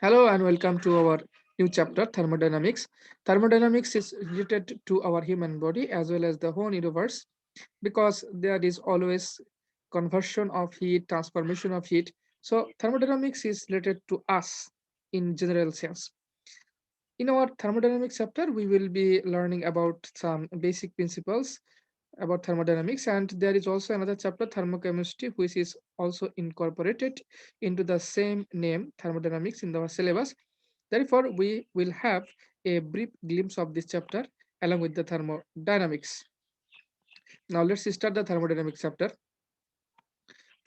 Hello and welcome to our new chapter, thermodynamics. Thermodynamics is related to our human body as well as the whole universe because there is always conversion of heat, transformation of heat. So thermodynamics is related to us in general sense. In our thermodynamics chapter, we will be learning about some basic principles about thermodynamics, and there is also another chapter, thermochemistry, which is also incorporated into the same name, thermodynamics, in our syllabus. Therefore, we will have a brief glimpse of this chapter along with the thermodynamics. Now, let's start the thermodynamics chapter.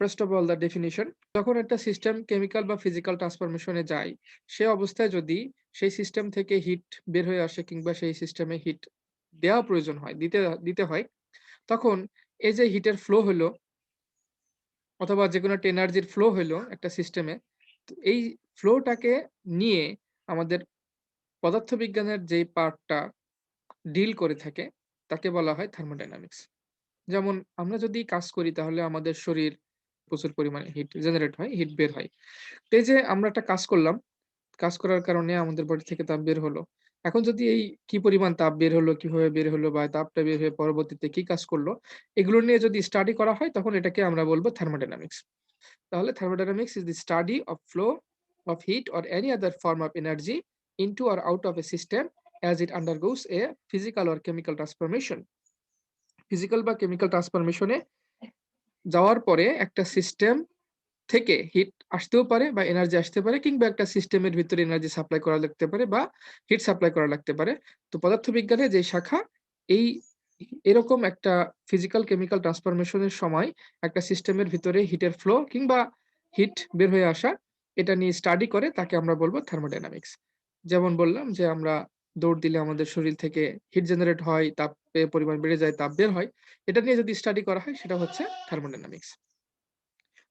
First of all, the definition. যখন একটা system chemical বা physical ট্রান্সফরমেশনে যায়, সে অবস্থায় যদি সেই system থেকে hit বের হয়ে আসে কিংবা সেই সিস্টেমে হিট দেওয়া প্রয়োজন হয়, দিতে দিতে হয়, তখন এই যে হিটের ফ্লো হলো অথবা যেকোনো একটা এনার্জির ফ্লো হইলো একটা সিস্টেমে, তো এই ফ্লোটাকে নিয়ে আমাদের পদার্থবিজ্ঞানের যেই পার্টটা ডিল করে থাকে তাকে বলা হয় থার্মোডাইনামিক্স। যেমন আমরা যদি কাজ করি তাহলে আমাদের শরীর প্রচুর পরিমাণে হিট জেনারেট হয়, হিট বের হয়। তো এই যে আমরা একটা কাজ করলাম, কাজ করার কারণে আমাদের বডি থেকে তাপ বের হলো। এখন যদি এই কি পরিমাণ তাপ বের হলো, কিভাবে বের হলো বা তাপটা বের হয়ে পরবর্তীতে কি কাজ করলো, এগুলো নিয়ে যদি স্টাডি করা হয় তখন এটাকে আমরা বলব থার্মোডাইনামিক্স। তাহলে thermodynamics is the study of flow of heat or any other form of energy into or out of a system as it undergoes a physical or chemical transformation. Physical বা chemical ট্রান্সফরমেশনে যাওয়ার পরে একটা system থেকে hit আসতেও পারে বা energy আসতে পারে কিংবা একটা সিস্টেমের ভিতরে এনার্জি সাপ্লাই করা লাগতে পারে বা হিট সাপ্লাই করা লাগতে পারে। তো পদার্থবিজ্ঞানে যে শাখা এই এরকম একটা ফিজিক্যাল কেমিক্যাল ট্রান্সফরমেশনের সময় একটা সিস্টেমের ভিতরে হিটের ফ্লো কিংবা হিট বের হয়ে আসা এটা নিয়ে স্টাডি করে তাকে আমরা বলবো থার্মোডাইনামিক্স। যেমন বললাম যে আমরা দৌড় দিলে আমাদের শরীর থেকে হিট জেনারেট হয়, তাপের পরিমাণ বেড়ে যায়, তাপ বের হয়। এটা নিয়ে যদি স্টাডি করা হয় সেটা হচ্ছে থার্মোডাইনামিক্স।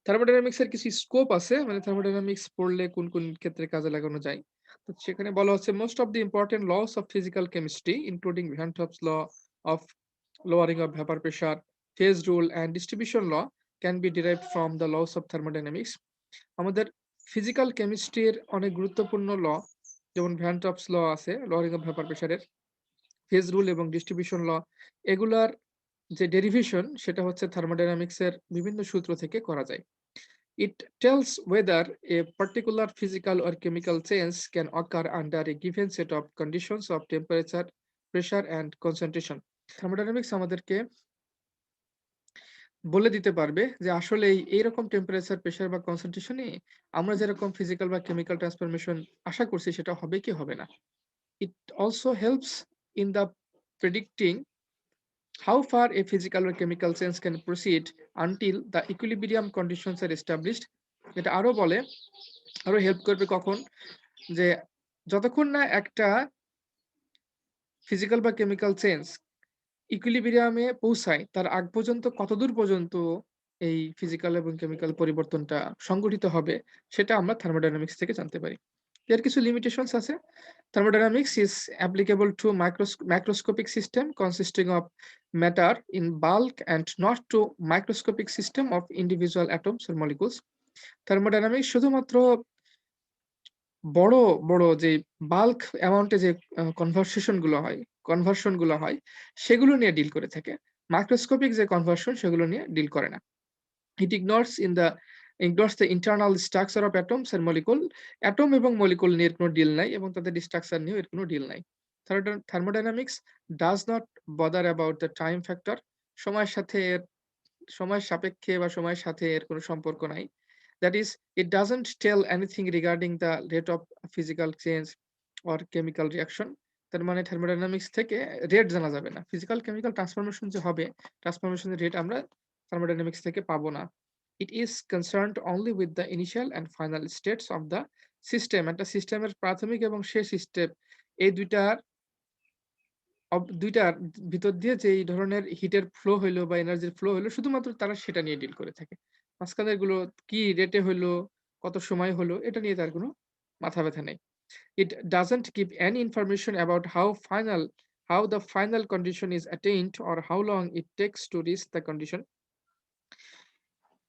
থার্মোডাইনামিক্স এর কিছু স্কোপ আছে, মানে থার্মোডাইনামিক্স পড়লে কোন কোন ক্ষেত্রে কাজে লাগানো যায়। তো সেখানে বলা হচ্ছে most of the important laws of physical chemistry including Van't Hoff's law of lowering of vapor pressure, phase rule and distribution law can be derived from the laws of thermodynamics. আমাদের ফিজিক্যাল কেমিস্ট্রির অনেক গুরুত্বপূর্ণ ল, যেমন van Hoff's ল আছে lowering of vapour প্রেসারের, phase rule এবং distribution ল, এগুলার যে ডেরিভেশন সেটা হচ্ছে থার্মোডাইনামিক্স এর বিভিন্ন সূত্র থেকে করা যায়। It tells whether a particular physical or chemical change can occur under a given set of conditions of temperature, pressure and concentration. Thermodynamics আমাদেরকে বলে দিতে পারবে যে আসলে এইরকম টেম্পারেচার, প্রেশার বা কনসেন্ট্রেশনে আমরা যেরকম ফিজিক্যাল বা কেমিক্যাল ট্রান্সফরমেশন আশা করছি সেটা হবে কি হবে না। It also helps in the predicting how far a physical or chemical change can proceed until the equilibrium conditions are established. এটা আরো বলে, আরো হেল্প করবে কখন, যে যতক্ষণ না একটা ফিজিক্যাল বা কেমিক্যাল চেঞ্জ ইকুইলিব্রিয়ামে পৌঁছায় তার আগ পর্যন্ত কতদূর পর্যন্ত এই ফিজিক্যাল এবং কেমিক্যাল পরিবর্তনটা সংঘটিত হবে সেটা আমরা থার্মোডাইনামিক্স থেকে জানতে পারি। এর কিছু লিমিটেশনস আছে। Thermodynamics is applicable to macroscopic system consisting of matter in bulk and not to microscopic system of individual atoms or molecules. Thermodynamics শুধুমাত্র বড়, বড় যে বাল্ক অ্যামাউন্টে যে কনভার্সন গুলো হয় সেগুলো নিয়ে ডিল করে থাকে। মাইক্রোস্কোপিক যে কনভার্সন সেগুলো নিয়ে ডিল করে না। It ignores the internal structure of atoms and molecule. Atom এবং মলিকুল নিয়ে এর কোনো ডিল নাই এবং তাদের স্ট্রাকচার নিয়েও এর কোনো ডিল নাই। Thermodynamics does not bother about the time factor. সময়ের সাথে এর সময়ের সাপেক্ষে বা সময়ের সাথে এর কোনো সম্পর্ক নাই। That is, it doesn't tell anything regarding the rate of physical change or chemical reaction. তার মানে থার্মোডাইনামিক্স থেকে রেট জানা যাবে না। ফিজিক্যাল কেমিক্যাল ট্রান্সফরমেশন যে হবে, ট্রান্সফরমেশনের রেট আমরা থার্মোডাইনামিক্স থেকে পাবো না। It is concerned only with the initial and final states of the system. একটা সিস্টেমের প্রাথমিক এবং শেষ স্টেপ, এই দুইটার ভিতর দিয়ে যে এই ধরনের হিটের ফ্লো হইলো বা এনার্জির ফ্লো হইলো শুধুমাত্র তারা সেটা নিয়ে ডিল করে থাকে। মাঝখানের গুলো কি রেটে হইলো, কত সময় হলো এটা নিয়ে তার কোনো মাথা ব্যথা নেই। It doesn't give any information about how the final condition is attained or how long it takes to reach the condition.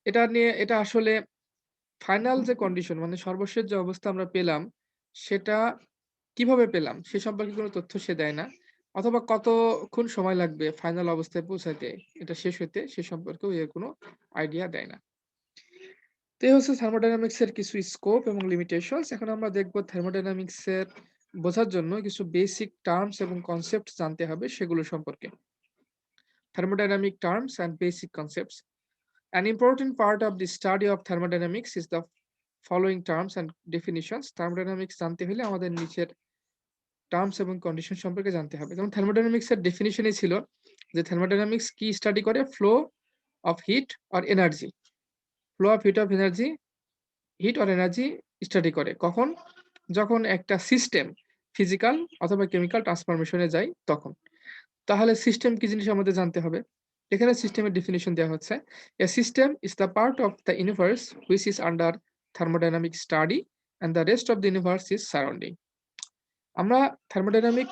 এটা আসলে ফাইনাল যে কন্ডিশন মানে সর্বশেষ যে অবস্থা আমরা পেলাম সেটা কিভাবে পেলাম সে সম্পর্কে কোনো তথ্য সে দেয় না। অথবা কতক্ষণ সময় লাগবে ফাইনাল অবস্থায় পৌঁছাতে, এটা শেষ হইতে সে সম্পর্কেও এর কোনো আইডিয়া দেয় না। তো এই হচ্ছে থার্মোডায়নামিক্স এর কিছু স্কোপ এবং লিমিটেশনস। এখন আমরা দেখব থার্মোডায়নামিক্স এর বোঝার জন্য কিছু বেসিক টার্মস এবং কনসেপ্ট জানতে হবে সেগুলো সম্পর্কে। Thermodynamic terms and basic concepts. An important part of the study of thermodynamics is the following terms and definitions. Thermodynamics জানতে হলে আমাদের নিচের টার্মস এবং কন্ডিশন সম্পর্কে জানতে হবে। যেমন থার্মোডায়নামিক্স এর ডেফিনিশনই ছিল যে থার্মোডায়নামিক্স কি স্টাডি করে? Flow of heat or energy. Flow of heat of energy, heat or energy study করে। কখন? যখন একটা সিস্টেম ফিজিক্যাল অথবা কেমিক্যাল ট্রান্সফরমেশনে যায় তখন। তাহলে সিস্টেম কি জিনিস আমাদের জানতে হবে। এখানে সিস্টেমের ডেফিনিশন দেওয়া হচ্ছে, a system is the part of the universe which is under thermodynamic study and the rest of the universe is surrounding. আমরা থার্মোডাইনামিক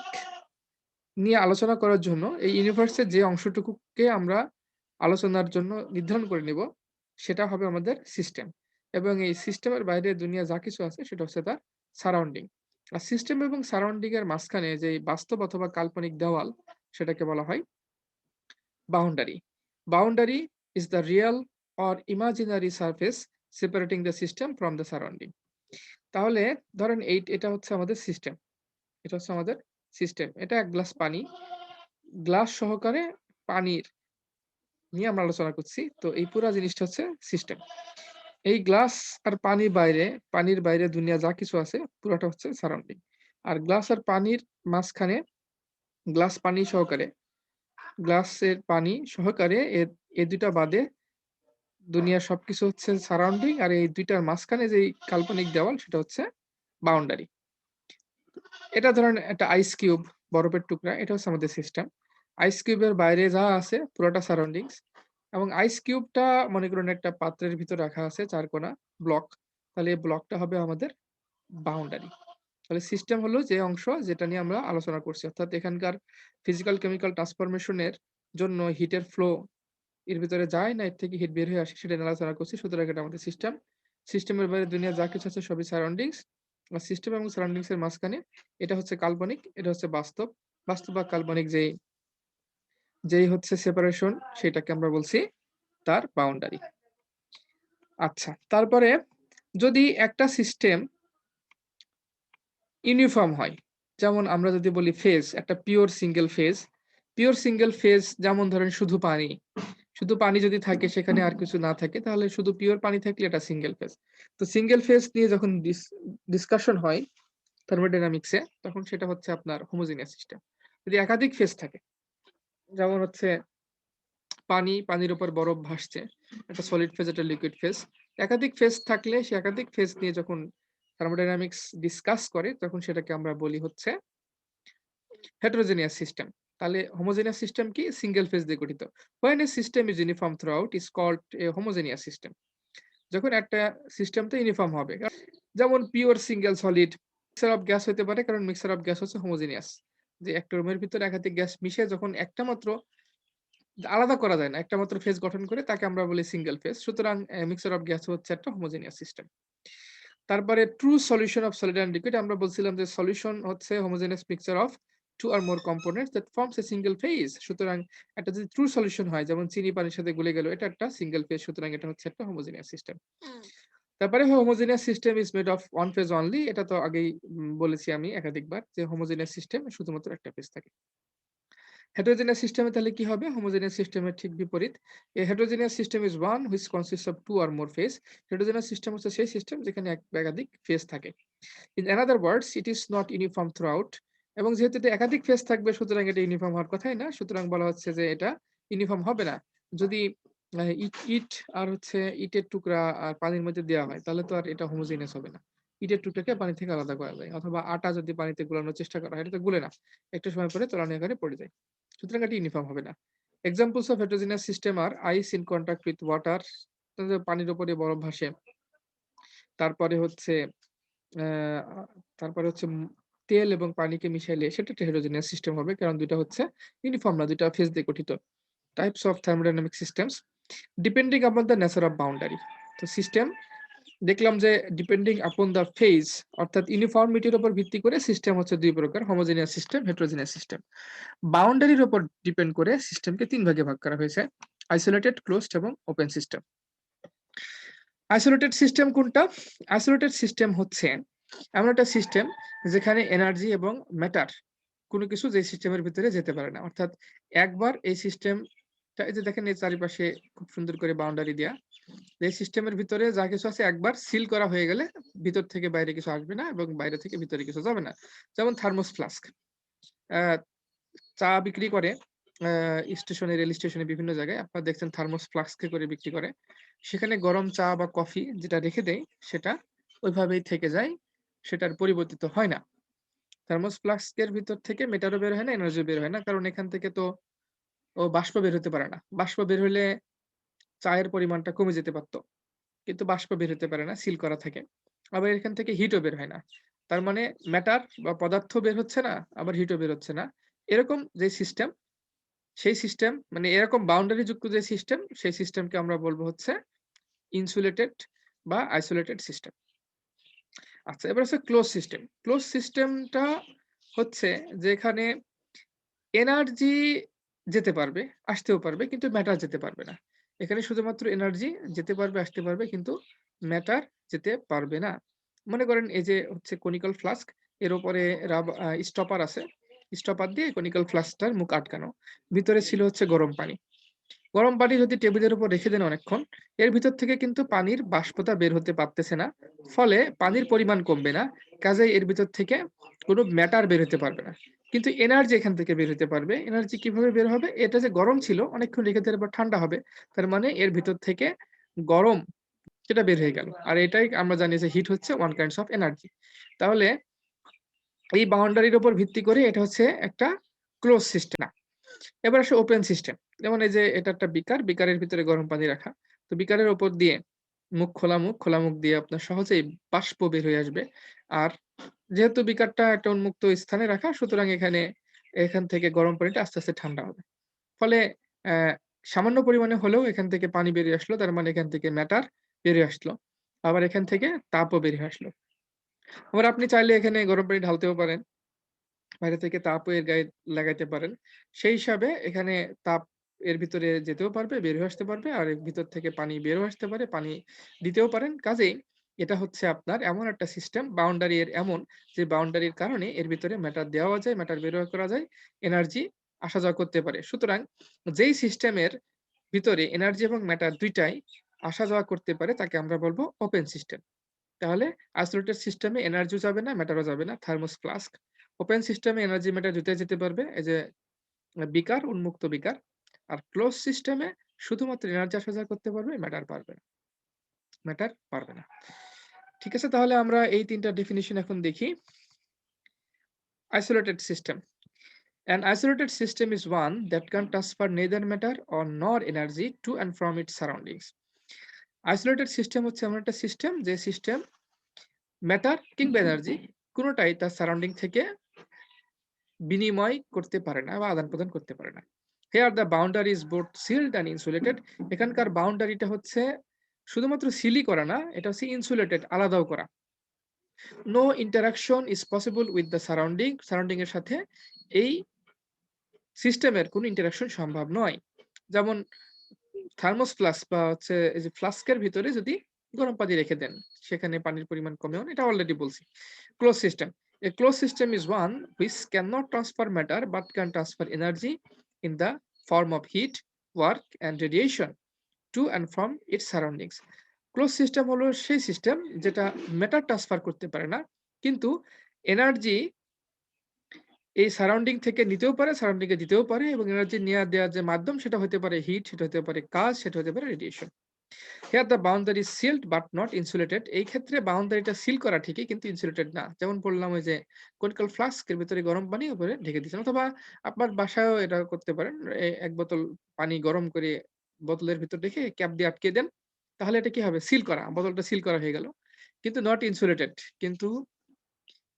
নিয়ে আলোচনা করার জন্য এই ইউনিভার্সের যে অংশটুকুকে আমরা আলোচনার জন্য নির্ধারণ করে নিব সেটা হবে আমাদের সিস্টেম, এবং এই সিস্টেমের বাইরে দুনিয়া যা কিছু আছে সেটা হচ্ছে তার সারাউন্ডিং। আর সিস্টেম এবং সারাউন্ডিং এর মাঝখানে যে বাস্তব অথবা কাল্পনিক দেওয়াল সেটাকে বলা হয় boundary. Boundary is the real or imaginary surface separating the system from the surrounding. তাহলে ধরেন এটা হচ্ছে আমাদের সিস্টেম, এটা হচ্ছে আমাদের সিস্টেম। এটা এক গ্লাস পানি, গ্লাস সহকারে পানির নিয়ে আমরা আলোচনা করছি। তো এই পুরা জিনিসটা হচ্ছে সিস্টেম। এই গ্লাস আর পানির বাইরে দুনিয়া যা কিছু আছে পুরাটা হচ্ছে সারাউন্ডিং। আর গ্লাস আর পানির মাঝখানে গ্লাস পানি সহকারে, গ্লাসের পানি সহকারে এই দুইটা বাদে দুনিয়ার সবকিছু হচ্ছে সারাউন্ডিং, আর এই দুইটার মাঝখানে যে কাল্পনিক দেওয়াল সেটা হচ্ছে বাউন্ডারি। এটা ধরেন একটা আইস কিউব, বরফের টুকরা, এটা হচ্ছে আমাদের সিস্টেম। আইস কিউবের বাইরে যা আছে পুরোটা সারাউন্ডিংস, এবং আইস কিউবটা মনে করুন একটা পাত্রের ভিতর রাখা আছে চারকোনা ব্লক, তাহলে এই ব্লকটা হবে আমাদের বাউন্ডারি। তাহলে সিস্টেম হলো যে অংশ যেটা নিয়ে আমরা আলোচনা করছি, অর্থাৎ এখানকার ফিজিক্যাল কেমিক্যাল ট্রান্সফরমেশনের জন্য হিটের ফ্লো এর ভিতরে যায় না এর থেকে হিট বের হয়ে আসে সেটা নিয়ে আলোচনা করছি। সুতরাং এটা আমাদের সিস্টেম। সিস্টেমের বাইরে দুনিয়া যা কিছু আছে সবই সারাউন্ডিংস। আর সিস্টেম এবং সারাউন্ডিংস এর মাঝখানে এটা হচ্ছে কাল্পনিক, এটা হচ্ছে বাস্তব। বাস্তব বা কাল্পনিক যেই হচ্ছে সেপারেশন সেটাকে আমরা বলছি তার বাউন্ডারি। আচ্ছা, তারপরে যদি একটা সিস্টেম ইউনিফর্ম হয়, যেমন আমরা যদি বলি ফেজ, একটা পিওর সিঙ্গেল ফেজ, যেমন ধরেন শুধু পানি যদি থাকে সেখানে আর কিছু না থাকে তাহলে শুধু পিওর পানি থাকলে এটা সিঙ্গেল ফেজ। তো সিঙ্গেল ফেজ নিয়ে যখন ডিসকাশন হয় থার্মোডাইনামিক্সে তখন সেটা হচ্ছে আপনার হোমোজিনিয়াস সিস্টেম। যদি একাধিক ফেজ থাকে, যেমন হচ্ছে পানির উপর বরফ ভাসছে, একটা সলিড ফেজ একটা লিকুইড ফেজ, একাধিক ফেজ থাকলে সে একাধিক ফেজ নিয়ে যখন থার্মোডাইনামিক্স ডিসকাস করে তখন সেটাকে আমরা বলি হচ্ছে heterogeneous system. তাহলে homogeneous system কি? সিঙ্গেল ফেজ দিয়ে গঠিত। When a system is uniform throughout is called a homogeneous system. যখন একটা সিস্টেম তো ইউনিফর্ম হবে, যেমন pure single solid, mixer of gas হতে পারে কারণ মিক্সার অফ গ্যাস হচ্ছে হোমোজেনিয়াস, যে একটা রুমের ভিতরে একাধিক গ্যাস মিশে যখন একটা মাত্র আলাদা করা যায় না, একটা মাত্র ফেজ গঠন করে তাকে আমরা বলি সিঙ্গেল ফেজ। সুতরাং মিক্সার অফ গ্যাস হচ্ছে একটা হোমোজেনিয়াস সিস্টেম। তারপরে true solution of solid and liquid, আমরা বলছিলাম যে সলিউশন হচ্ছে homogeneous mixture of two or more components that forms a single phase. সুতরাং একটা যদি ট্রু সলিউশন হয়, যেমন চিনি পানির সাথে গলে গেল, এটা একটা সিঙ্গেল ফেজ, সুতরাং এটা হচ্ছে একটা হোমোজেনিয়াস সিস্টেম। তারপরে homogeneous system is made of one phase only, এটা তো আগেই বলেছি আমি একাধিকবার যে হোমোজেনিয়াস সিস্টেম শুধুমাত্র একটা ফেজ থাকে। হেটেরোজেনিয়াস সিস্টেমে তাহলে কি হবে? হোমোজেনিয়াস সিস্টেমের ঠিক বিপরীত। A heterogeneous system is one which consists of two or more phase. Heterogeneous system হচ্ছে সেই সিস্টেম যেখানে একাধিক ফেজ থাকে। In another words it is not uniform throughout, এবং যেহেতু এটা একাধিক ফেজ থাকবে সুতরাং এটা ইউনিফর্ম হওয়ার কথাই না, সুতরাং বলা হচ্ছে যে এটা ইউনিফর্ম হবে না। যদি ইট আর হচ্ছে ইটের টুকরা আর পানির মধ্যে দেওয়া হয় তাহলে তো আর এটা হোমোজেনিয়াস হবে না। ইটের টুকরাকে পানি থেকে আলাদা করা যায়, অথবা আটা যদি পানিতে গুলানোর চেষ্টা করা হয় এটা তো গুলে না, একটা সময় পরে তলানি আকারে পড়ে যায়, সুতরাং এটা ইউনিফর্ম হবে না। Examples of heterogeneous system are ice in contact with water, পানির উপরে বরফ ভাসে। তারপরে হচ্ছে তারপরে হচ্ছে তেল এবং পানিকে মিশাইলে সেটা একটা হেটেরোজেনিয়াস সিস্টেম হবে, কারণ দুইটা হচ্ছে ইউনিফর্ম না, দুইটা ফেজ দিয়ে গঠিত। Types of thermodynamic systems depending upon the nature of boundary. তো সিস্টেম দেখলাম যে ডিপেন্ডিং আপন দ্য ফেজ অর্থাৎ ইউনিফর্মিটির উপর ভিত্তি করে সিস্টেম হচ্ছে দুই প্রকার, হোমোজেনিয়াস সিস্টেম, হেটেরোজেনিয়াস সিস্টেম। বাউন্ডারির উপর ডিপেন্ড করে সিস্টেমকে তিন ভাগে ভাগ করা হয়েছে, আইসোলেটেড, ক্লোজড এবং ওপেন সিস্টেম। আইসোলেটেড সিস্টেম কোনটা? আইসোলেটেড সিস্টেম হচ্ছে এমন একটা সিস্টেম যেখানে এনার্জি এবং ম্যাটার কোনো কিছু যে সিস্টেমের ভিতরে যেতে পারে না। অর্থাৎ একবার এই সিস্টেমটা, এই যে দেখেন এই চারিপাশে খুব সুন্দর করে বাউন্ডারি দেয়া, এই সিস্টেমের ভিতরে যা কিছু আছে একবার সিল করা হয়ে গেলে ভিতর থেকে বাইরে কিছু আসবে না এবং বাইরে থেকে ভিতরে কিছু যাবে না। যেমন থার্মোস ফ্লাস্ক, চা বিক্রি করে স্টেশনে, রেল স্টেশনে বিভিন্ন জায়গায় আপনারা দেখছেন থার্মোস ফ্লাস্কে করে বিক্রি করে। সেখানে গরম চা বা কফি যেটা রেখে দেয় সেটা ওইভাবেই থেকে যায়, সেটার পরিবর্তিত হয় না। থার্মোস ফ্লাস্কের ভিতর থেকে মেটারও বের হয় না, এনার্জিও বের হয় না, কারণ এখান থেকে তো বাষ্প বের হতে পারে না। বাষ্প বের হলে চায়ের পরিমাণটা কমে যেতে পারত, কিন্তু বাষ্প বের হতে পারে না, সিল করা থাকে। আবার এখান থেকে হিটও বের হয় না। তার মানে ম্যাটার বা পদার্থ বের হচ্ছে না, আবার হিটও বের হচ্ছে না। এরকম যে সিস্টেম, সেই সিস্টেম মানে এরকম বাউন্ডারি যুক্ত যে সিস্টেম, সেই সিস্টেমকে আমরা বলবো হচ্ছে ইনসুলেটেড বা আইসোলেটেড সিস্টেম। আচ্ছা, এবার হচ্ছে ক্লোজ সিস্টেম। ক্লোজ সিস্টেমটা হচ্ছে যেখানে এনার্জি যেতে পারবে, আসতেও পারবে, কিন্তু ম্যাটার যেতে পারবে না। এখানে শুধুমাত্র এনার্জি যেতে পারবে, আসতে পারবে, কিন্তু ম্যাটার যেতে পারবে না। মনে করেন এই যে হচ্ছে কনিক্যাল ফ্লাস্ক, এর উপরে স্টপার আছে, স্টপার দিয়ে কনিক্যাল ফ্লাস্কটার মুখ আটকানো, ভিতরে ছিল হচ্ছে গরম পানি। গরম পানি যদি টেবিলের উপর রেখে দেন অনেকক্ষণ, এর ভিতর থেকে কিন্তু পানির বাষ্পটা বের হতে পারতেছে না, ফলে পানির পরিমাণ কমবে না, কাজেই এর ভিতর থেকে কোনো ম্যাটার বের হতে পারবে না। কিন্তু এনার্জি এখান থেকে বের হতে পারবে। এনার্জি কিভাবে বের হবে? এটা যে গরম ছিল অনেকক্ষণ রেখে দেওয়ার পর ঠান্ডা হবে, তার মানে এর ভিতর থেকে গরম সেটা বের হয়ে গেল। আর এটাই আমরা জানি যে হিট হচ্ছে ওয়ান কাইন্ডস অফ এনার্জি। তাহলে এই বাউন্ডারির উপর ভিত্তি করে এটা হচ্ছে একটা ক্লোজ সিস্টেম। এবার আসে ওপেন সিস্টেম। যেমন এই যে এটা একটা বিকার, বিকারের ভিতরে গরম পানি রাখা। তো বিকারের উপর দিয়ে খোলা মুখ দিয়ে আপনার সহজেই বাষ্প বের হয়ে আসবে। আর যেহেতু বিকারটা একটা উন্মুক্ত স্থানে রাখা, সুতরাং এখান থেকে গরম পানিটা আস্তে, আস্তে ঠান্ডা হবে। ফলে অ্যা সামান্য পরিমাণে হলেও এখান থেকে পানি বেরিয়ে আসলো। তার মানে এখান থেকে ম্যাটার বেরিয়ে আসলো। আবার এখান থেকে তাপও বেরিয়ে আসলো। আবার আপনি চাইলে এখানে গরম পানি ঢালতেও পারেন। বাইরে থেকে তাপও এর গায়ে লাগাইতে পারেন। সেই হিসাবে এখানে তাপ এর ভিতরে যেতেও পারবে, বের হয়ে আসতে পারবে। আর এর ভিতর থেকে পানি বেরও আসতে পারে, পানি দিতেও পারেন। কাজেই এটা হচ্ছে আপনার এমন একটা সিস্টেম, বাউন্ডারি এর এমন যে বাউন্ডারির কারণে এর ভিতরে ম্যাটার দেওয়া যায়, ম্যাটার বের করা যায়, এনার্জি আসা যাওয়া করতে পারে। সুতরাং যেই সিস্টেমের ভিতরে এনার্জি এবং ম্যাটার ২ টাই আসা যাওয়া করতে পারে তাকে আমরা বলব ওপেন সিস্টেম। তাহলে আইসোলেটেড সিস্টেমে এনার্জিও যাবে না, ম্যাটারও যাবে না, থার্মোস ফ্লাস্ক। ওপেন সিস্টেমে এনার্জি ম্যাটার দুইটাই যেতে পারবে, এই যে বিকার, উন্মুক্ত বিকার। আর ক্লোজ সিস্টেমে শুধুমাত্র এনার্জি আসা যাওয়া করতে পারবে, ম্যাটার পারবে না। ঠিক আছে, তাহলে আমরা এই ৩ টা ডেফিনিশন এখন দেখি। Isolated system. An isolated system is one that can transfer neither matter or nor energy to and from its surroundings. Isolated system হচ্ছে এমন একটা সিস্টেম যে সিস্টেম ম্যাটার কিংবা এনার্জি কোনটাই তার সারাউন্ডিং থেকে বিনিময় করতে পারে না বা আদান-প্রদান করতে পারে না। Here the boundary is both sealed and insulated. এখানকার বাউন্ডারিটা হচ্ছে শুধুমাত্র সিলই করা না, এটা হচ্ছে ইনসুলেটেড, আলাদাও করা। No interaction is possible with the surrounding. Surrounding এর সাথে এই সিস্টেমের কোনো ইন্টারেকশন সম্ভব নয়। যেমন থার্মোস ফ্লাস্ক বা হচ্ছে এই যে ফ্লাস্কের ভিতরে যদি গরম পানি রেখে দেন, সেখানে পানির পরিমাণ কমেও না, এটা অলরেডি বলছি। Close system. A closed system is one which cannot transfer matter but can transfer energy in the form of heat, work and radiation to and from its surroundings. Close system হলো সেই system যেটা matter transfer করতে পারে না, কিন্তু energy এই surrounding থেকে নিতেও পারে, সারাউন্ডিং এ দিতেও পারে, এবং এনার্জি নেয়া দেওয়ার যে মাধ্যম সেটা হতে পারে হিট, সেটা হতে পারে কাজ, সেটা হতে পারে radiation. Here the boundary is sealed but not insulated. এই ক্ষেত্রে বাউন্ডারিটা সিল করা ঠিকই, কিন্তু ইনসুলেটেড না। যেমন বললাম ওই যে কনিক্যাল ফ্লাস্ক এর ভিতরে গরম পানি উপরে ঢেকে দিয়েছেন, অথবা আপনার বাসায়ও এটা করতে পারেন। ১ বোতল পানি গরম করে বোতলের ভিতর রেখে ক্যাপ দিয়ে আটকে দেন। তাহলে এটা কি হবে? সিল করা। বোতলটা সিল করা হয়ে গেল। কিন্তু নট ইনসুলেটেড। কিন্তু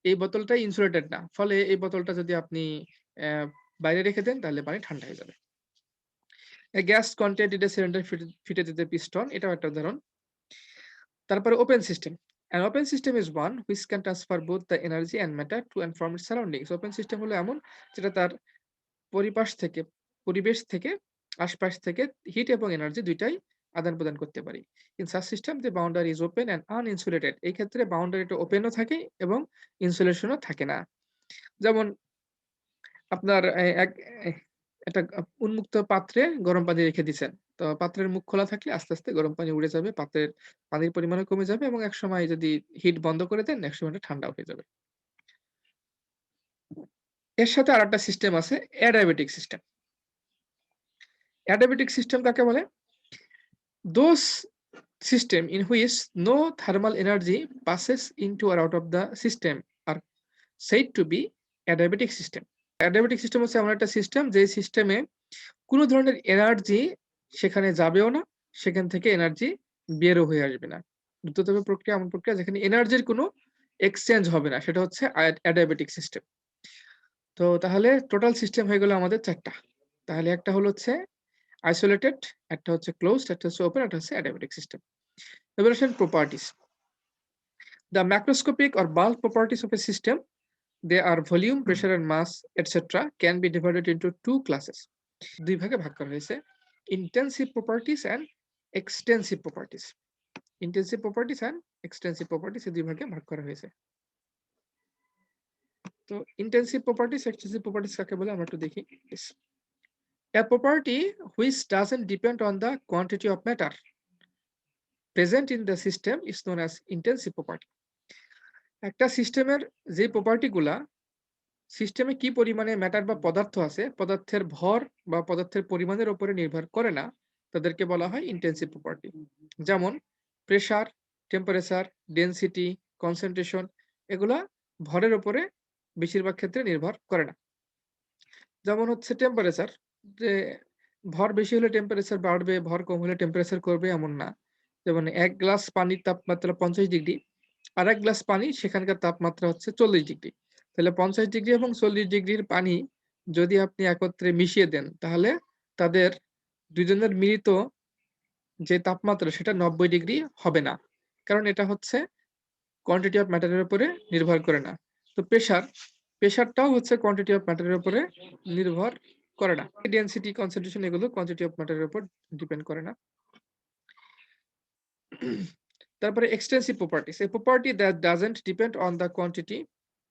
এই বোতলটা ইনসুলেটেড না। ফলে এই বোতলটা যদি আপনি অ্যা বাইরে রেখে দেন তাহলে পানি ঠান্ডা হয়ে যাবে। A gas contained in a cylinder fitted with a piston, এটাও একটা উদাহরণ। তারপরে open system. An open system is one which can transfer both the energy and matter to and from its surroundings. Open system হলো এমন যেটা তার পরিবেশ থেকে আশপাশ থেকে হিট এবং এনার্জি দুইটাই আদান-প্রদান করতে পারি। In such system the boundary is open and uninsulated. এই ক্ষেত্রে বাউন্ডারিটা ওপেনও থাকে এবং ইনসুলেশনও থাকে না। যেমন আপনার একটা উন্মুক্ত পাত্রে গরম পানি রেখে দিছেন। তো পাত্রের মুখ খোলা থাকলে আস্তে, আস্তে গরম পানি উড়ে যাবে। পাত্রের পানির পরিমাণও কমে যাবে এবং একসময় যদি হিট বন্ধ করে দেন, একসময় এটা ঠান্ডা হয়ে যাবে। এর সাথে আরেকটা সিস্টেম আছে অ্যাডিয়াবেটিক সিস্টেম। অ্যাডিয়াবেটিক সিস্টেম কাকে বলে? Those system in which no thermal energy passes into or out of the system are said to be adiabatic system. Adiabatic system হচ্ছে এমন একটা সিস্টেম যে সিস্টেমে কোন ধরনের এনার্জি সেখানে যাবেও না, সেখান থেকে এনার্জি বেরও হয়ে আসবে না। দ্রুততম প্রক্রিয়া এমন প্রক্রিয়া যেখানে এনার্জির কোনো এক্সচেঞ্জ হবে না, সেটা হচ্ছে অ্যাডিয়াবেটিক সিস্টেম। তো তাহলে টোটাল সিস্টেম হয়ে গেল আমাদের ৪ টা। তাহলে একটা হলো হচ্ছে আইসোলেটেড, একটা হচ্ছে ক্লোজড, একটা হচ্ছে ওপেন, একটা হচ্ছে অ্যাডিয়াবেটিক সিস্টেম। এবার আসেন properties. The macroscopic or bulk properties of a system, they are volume, pressure and mass, etc. can be divided into two classes. দুই ভাগে ভাগ করা হয়েছে intensive properties and extensive properties. Intensive properties and extensive properties এই দুই ভাগে ভাগ করা হয়েছে। তো intensive properties, extensive properties কাকে বলে আমরা একটু দেখি। A property which doesn't depend on the quantity of matter present in the system is known as intensive property. একটা সিস্টেমের যে প্রপার্টি গুলা সিস্টেমে কি পরিমাণে ম্যাটার বা পদার্থ আছে, পদার্থের ভর বা পদার্থের পরিমাণের উপরে নির্ভর করে না, তাদেরকে বলা হয় ইন্টেনসিভ প্রপার্টি। যেমন প্রেসার, টেম্পারেচার, ডেনসিটি, কনসেন্ট্রেশন এগুলা ভরের উপরে বেশিরভাগ ক্ষেত্রে নির্ভর করে না। যেমন হচ্ছে টেম্পারেচার, যে ভর বেশি হলে টেম্পারেচার বাড়বে, ভর কম হলে টেম্পারেচার করবে এমন না। যেমন ১ গ্লাস পানির তাপমাত্রা ৫০ ডিগ্রি, আর ১ গ্লাস পানি সেখানকার তাপমাত্রা হচ্ছে ৪০ ডিগ্রি। তাহলে ৫০ ডিগ্রি এবং ৪০ ডিগ্রির পানি যদি আপনি একত্রে মিশিয়ে দেন, তাহলে তাদের দুজনের মিলিত যে তাপমাত্রা সেটা ৯০ ডিগ্রি হবে না। কারণ এটা হচ্ছে কোয়ান্টিটি অফ ম্যাটারের উপরে নির্ভর করে না। তো প্রেসারটাও হচ্ছে কোয়ান্টিটি অফ ম্যাটারের উপরে নির্ভর করে না। ডেনসিটি, কনসেন্ট্রেশন এগুলো কোয়ান্টিটি অফ ম্যাটারের উপর ডিপেন্ড করে না। তারপরে extensive properties, a property that doesn't depend on the quantity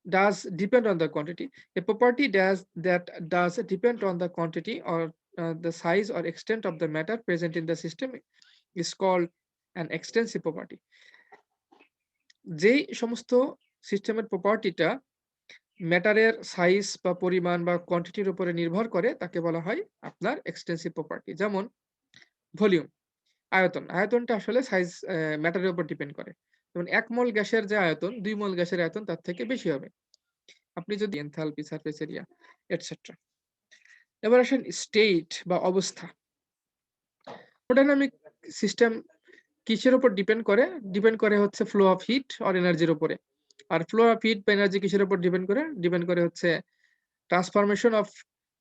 does depend on the quantity. A property that does depend on the quantity or the size or extent of the matter present in the system is called an extensive property. যেই সমস্ত সিস্টেমের প্রপার্টিটা ম্যাটারের size বা পরিমাণ বা কোয়ান্টিটির উপরে নির্ভর করে তাকে বলা হয় আপনার এক্সটেন্সিভ প্রপার্টি। যেমন ভলিউম, আয়তনটা আসলে সাইজ ম্যাটারের উপর ডিপেন্ড করে। যেমন ১ মোল গ্যাসের যে আয়তন ২ মোল গ্যাসের আয়তন তার থেকে বেশি হবে। আপনি যদি এনথালপি, সারফেস এরিয়া এটসেট্রা। এবার আসেন স্টেট বা অবস্থা। থার্মোডাইনামিক সিস্টেম কিসের উপর ডিপেন্ড করে? ডিপেন্ড করে হচ্ছে ফ্লো অফ হিট অর এনার্জির উপরে। আর ফ্লো অফ হিট বা এনার্জি কিসের উপর ডিপেন্ড করে? ডিপেন্ড করে হচ্ছে transformation of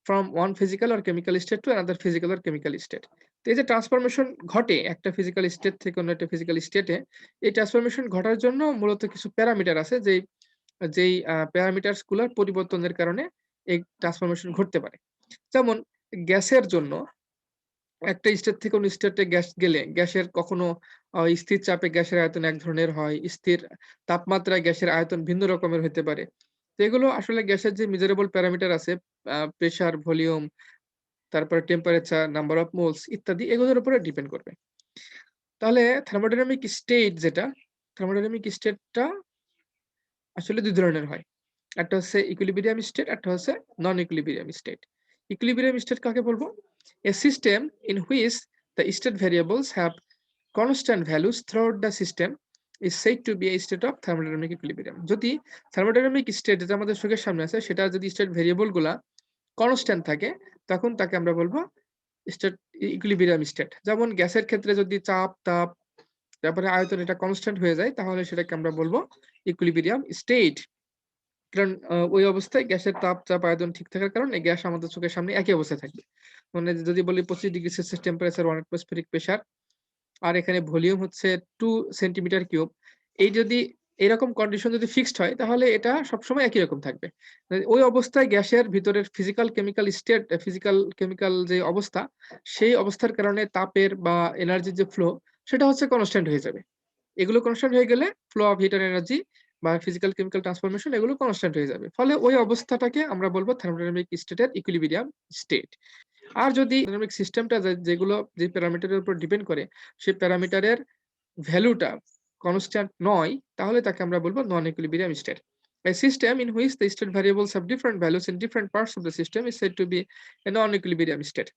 from one physical or chemical state to another physical or chemical state. তো এই যে ট্রান্সফরমেশন ঘটে একটা ফিজিক্যাল স্টেট থেকে অন্য একটা ফিজিক্যাল স্টেটে, এই ট্রান্সফরমেশন ঘটার জন্য মূলত কিছু প্যারামিটার আছে যেই প্যারামিটারস গুলার পরিবর্তনের কারণে এই ট্রান্সফরমেশন ঘটতে পারে। যেমন গ্যাসের জন্য একটা স্টেট থেকে অন্য স্টেটে গ্যাস গেলে গ্যাসের কখনো স্থির চাপে গ্যাসের আয়তন এক ধরনের হয়, স্থির তাপমাত্রায় গ্যাসের আয়তন ভিন্ন রকমের হতে পারে। তো এগুলো আসলে গ্যাসের যে মেজারেবল প্যারামিটার আছে, প্রেসার, ভলিউম, তারপরে টেম্পারেচার, নাম্বার অফ মোলস ইত্যাদি এগুলোর উপরে ডিপেন্ড করবে। তাহলে থার্মোডাইনামিক স্টেটটা আসলে ২ ধরনের হয়। একটা হচ্ছে ইকুইলিব্রিয়াম স্টেট, একটা হচ্ছে নন ইকুইলিব্রিয়াম স্টেট। ইকুইলিব্রিয়াম স্টেট কাকে বলবো? A system in which the state variables have constant values throughout the system is said to be a state of thermodynamic equilibrium. যদি থার্মোডাইনামিক স্টেট যেটা আমাদের চোখের সামনে আছে সেটা যদি স্টেট ভেরিয়েবল গুলা কনস্ট্যান্ট থাকে তখন তাকে আমরা বলবো স্টেট ইকুইলিব্রিয়াম স্টেট। যেমন গ্যাসের ক্ষেত্রে যদি চাপ, তাপ, তারপরে আয়তন এটা কনস্ট্যান্ট হয়ে যায় তাহলে সেটাকে আমরা বলবো ইকুইলিব্রিয়াম স্টেট। কারণ ওই অবস্থায় গ্যাসের তাপ, চাপ, আয়তন ঠিক থাকার কারণে গ্যাস আমাদের চোখের সামনে একই অবস্থায় থাকবে। মানে যদি বলি 25 degree Celsius temperature, 1 atmospheric pressure আর এখানে ভলিউম হচ্ছে 2 সেন্টিমিটার কিউব। এই যদি এরকম কন্ডিশন যদি ফিক্সড হয় তাহলে এটা সবসময় একই রকম থাকবে। ওই অবস্থায় গ্যাসের ভিতরের ফিজিক্যাল কেমিক্যাল যে অবস্থা, সেই অবস্থার কারণে তাপের বা এনার্জির যে ফ্লো সেটা হচ্ছে কনস্ট্যান্ট হয়ে যাবে। এগুলো কনস্ট্যান্ট হয়ে গেলে flow of hit and energy বা ফিজিক্যাল কেমিক্যাল ট্রান্সফরমেশন এগুলো কনস্ট্যান্ট হয়ে যাবে। ফলে ওই অবস্থাটাকে আমরা বলব থার্মোডাইনামিক স্টেটের ইকুইলিব্রিয়াম স্টেট। আর যদি ডাইনামিক সিস্টেমটা যেগুলো যে প্যারামিটারের উপর ডিপেন্ড করে, সেই প্যারামিটারের ভ্যালুটা কনস্ট্যান্ট নয়, তাহলে তাকে আমরা বলব non equilibrium state. A system in which the state variables have different values in different parts of the system is said to be a non-equilibrium state.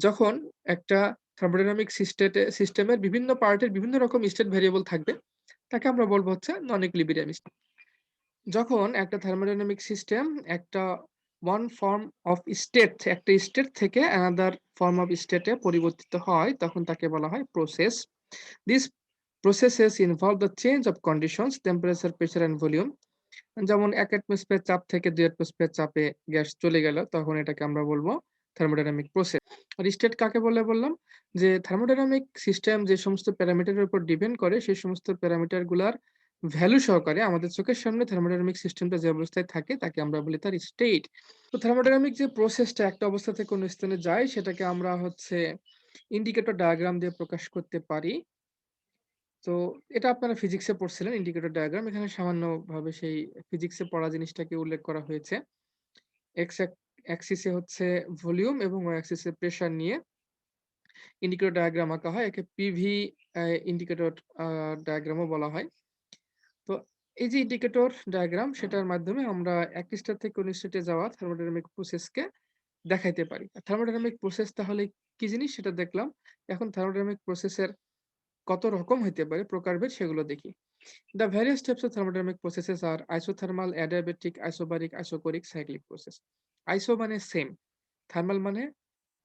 যখন একটা থার্মোডাইনামিক সিস্টেমের বিভিন্ন পার্টের বিভিন্ন রকম স্টেট ভেরিয়েবল থাকবে, তাকে আমরা বলব হচ্ছে নন ইকুইলিব্রিয়াম স্টেট। যখন একটা থার্মোডাইনামিক সিস্টেম একটা ওয়ান ফর্ম অফ একটা স্টেট থেকে অ্যানাদার ফর্ম অফ স্টেটে পরিবর্তিত হয়, তখন তাকে বলা হয় process. This processes involve the change of conditions, temperature, pressure and volume. যেমন ১ অ্যাটমসফিয়ার চাপ থেকে ২ অ্যাটমসফিয়ার চাপে গ্যাস চলে গেল, তখন এটাকে আমরা বলব থার্মোডাইনামিক প্রসেস। আর স্টেট কাকে বলে বললাম? যে থার্মোডাইনামিক সিস্টেম যে সমস্ত প্যারামিটারের উপর ডিপেন্ড করে, সেই সমস্ত প্যারামিটার গুলার ভ্যালু সহকারে আমাদের চোখের সামনে থার্মোডাইনামিক সিস্টেমটা যে অবস্থায় থাকে তাকে আমরা বলি তার স্টেট। তো থার্মোডাইনামিক যে প্রসেসটা একটা অবস্থা থেকে অন্য স্থানে যায়, সেটাকে আমরা হচ্ছে ইন্ডিকেটর ডায়াগ্রাম দিয়ে প্রকাশ করতে পারি। তো এটা আপনারা ফিজিক্সে পড়ছিলেন ইন্ডিকেটর ডায়াগ্রাম। এখানে সামান্যভাবে সেই ফিজিক্সে পড়া জিনিসটাকে উল্লেখ করা হয়েছে। এক্স অ্যাক্সিসে হচ্ছে ভলিউম এবং ওয়াই অ্যাক্সিসে প্রেসার নিয়ে ইন্ডিকেটর ডায়াগ্রাম আঁকা হয়। একে পিভি ইন্ডিকেটর ডায়াগ্রামও বলা হয়। তো এই যে ইন্ডিকেটর ডায়াগ্রাম, সেটার মাধ্যমে আমরা এক স্টেট থেকে অন্য স্টেটে যাওয়া থার্মোডাইনামিক প্রসেসকে দেখাইতে পারি। থার্মোডাইনামিক প্রসেস তাহলে কি জিনিস সেটা দেখলাম। এখন থার্মোডাইনামিক প্রসেসের কত রকম হইতে পারে, প্রকারভেদ, সেগুলো দেখি। The various types of thermodynamic processes are isothermal, adiabatic, isobaric, isochoric, cyclic process. Iso মানে সেম, থার্মাল মানে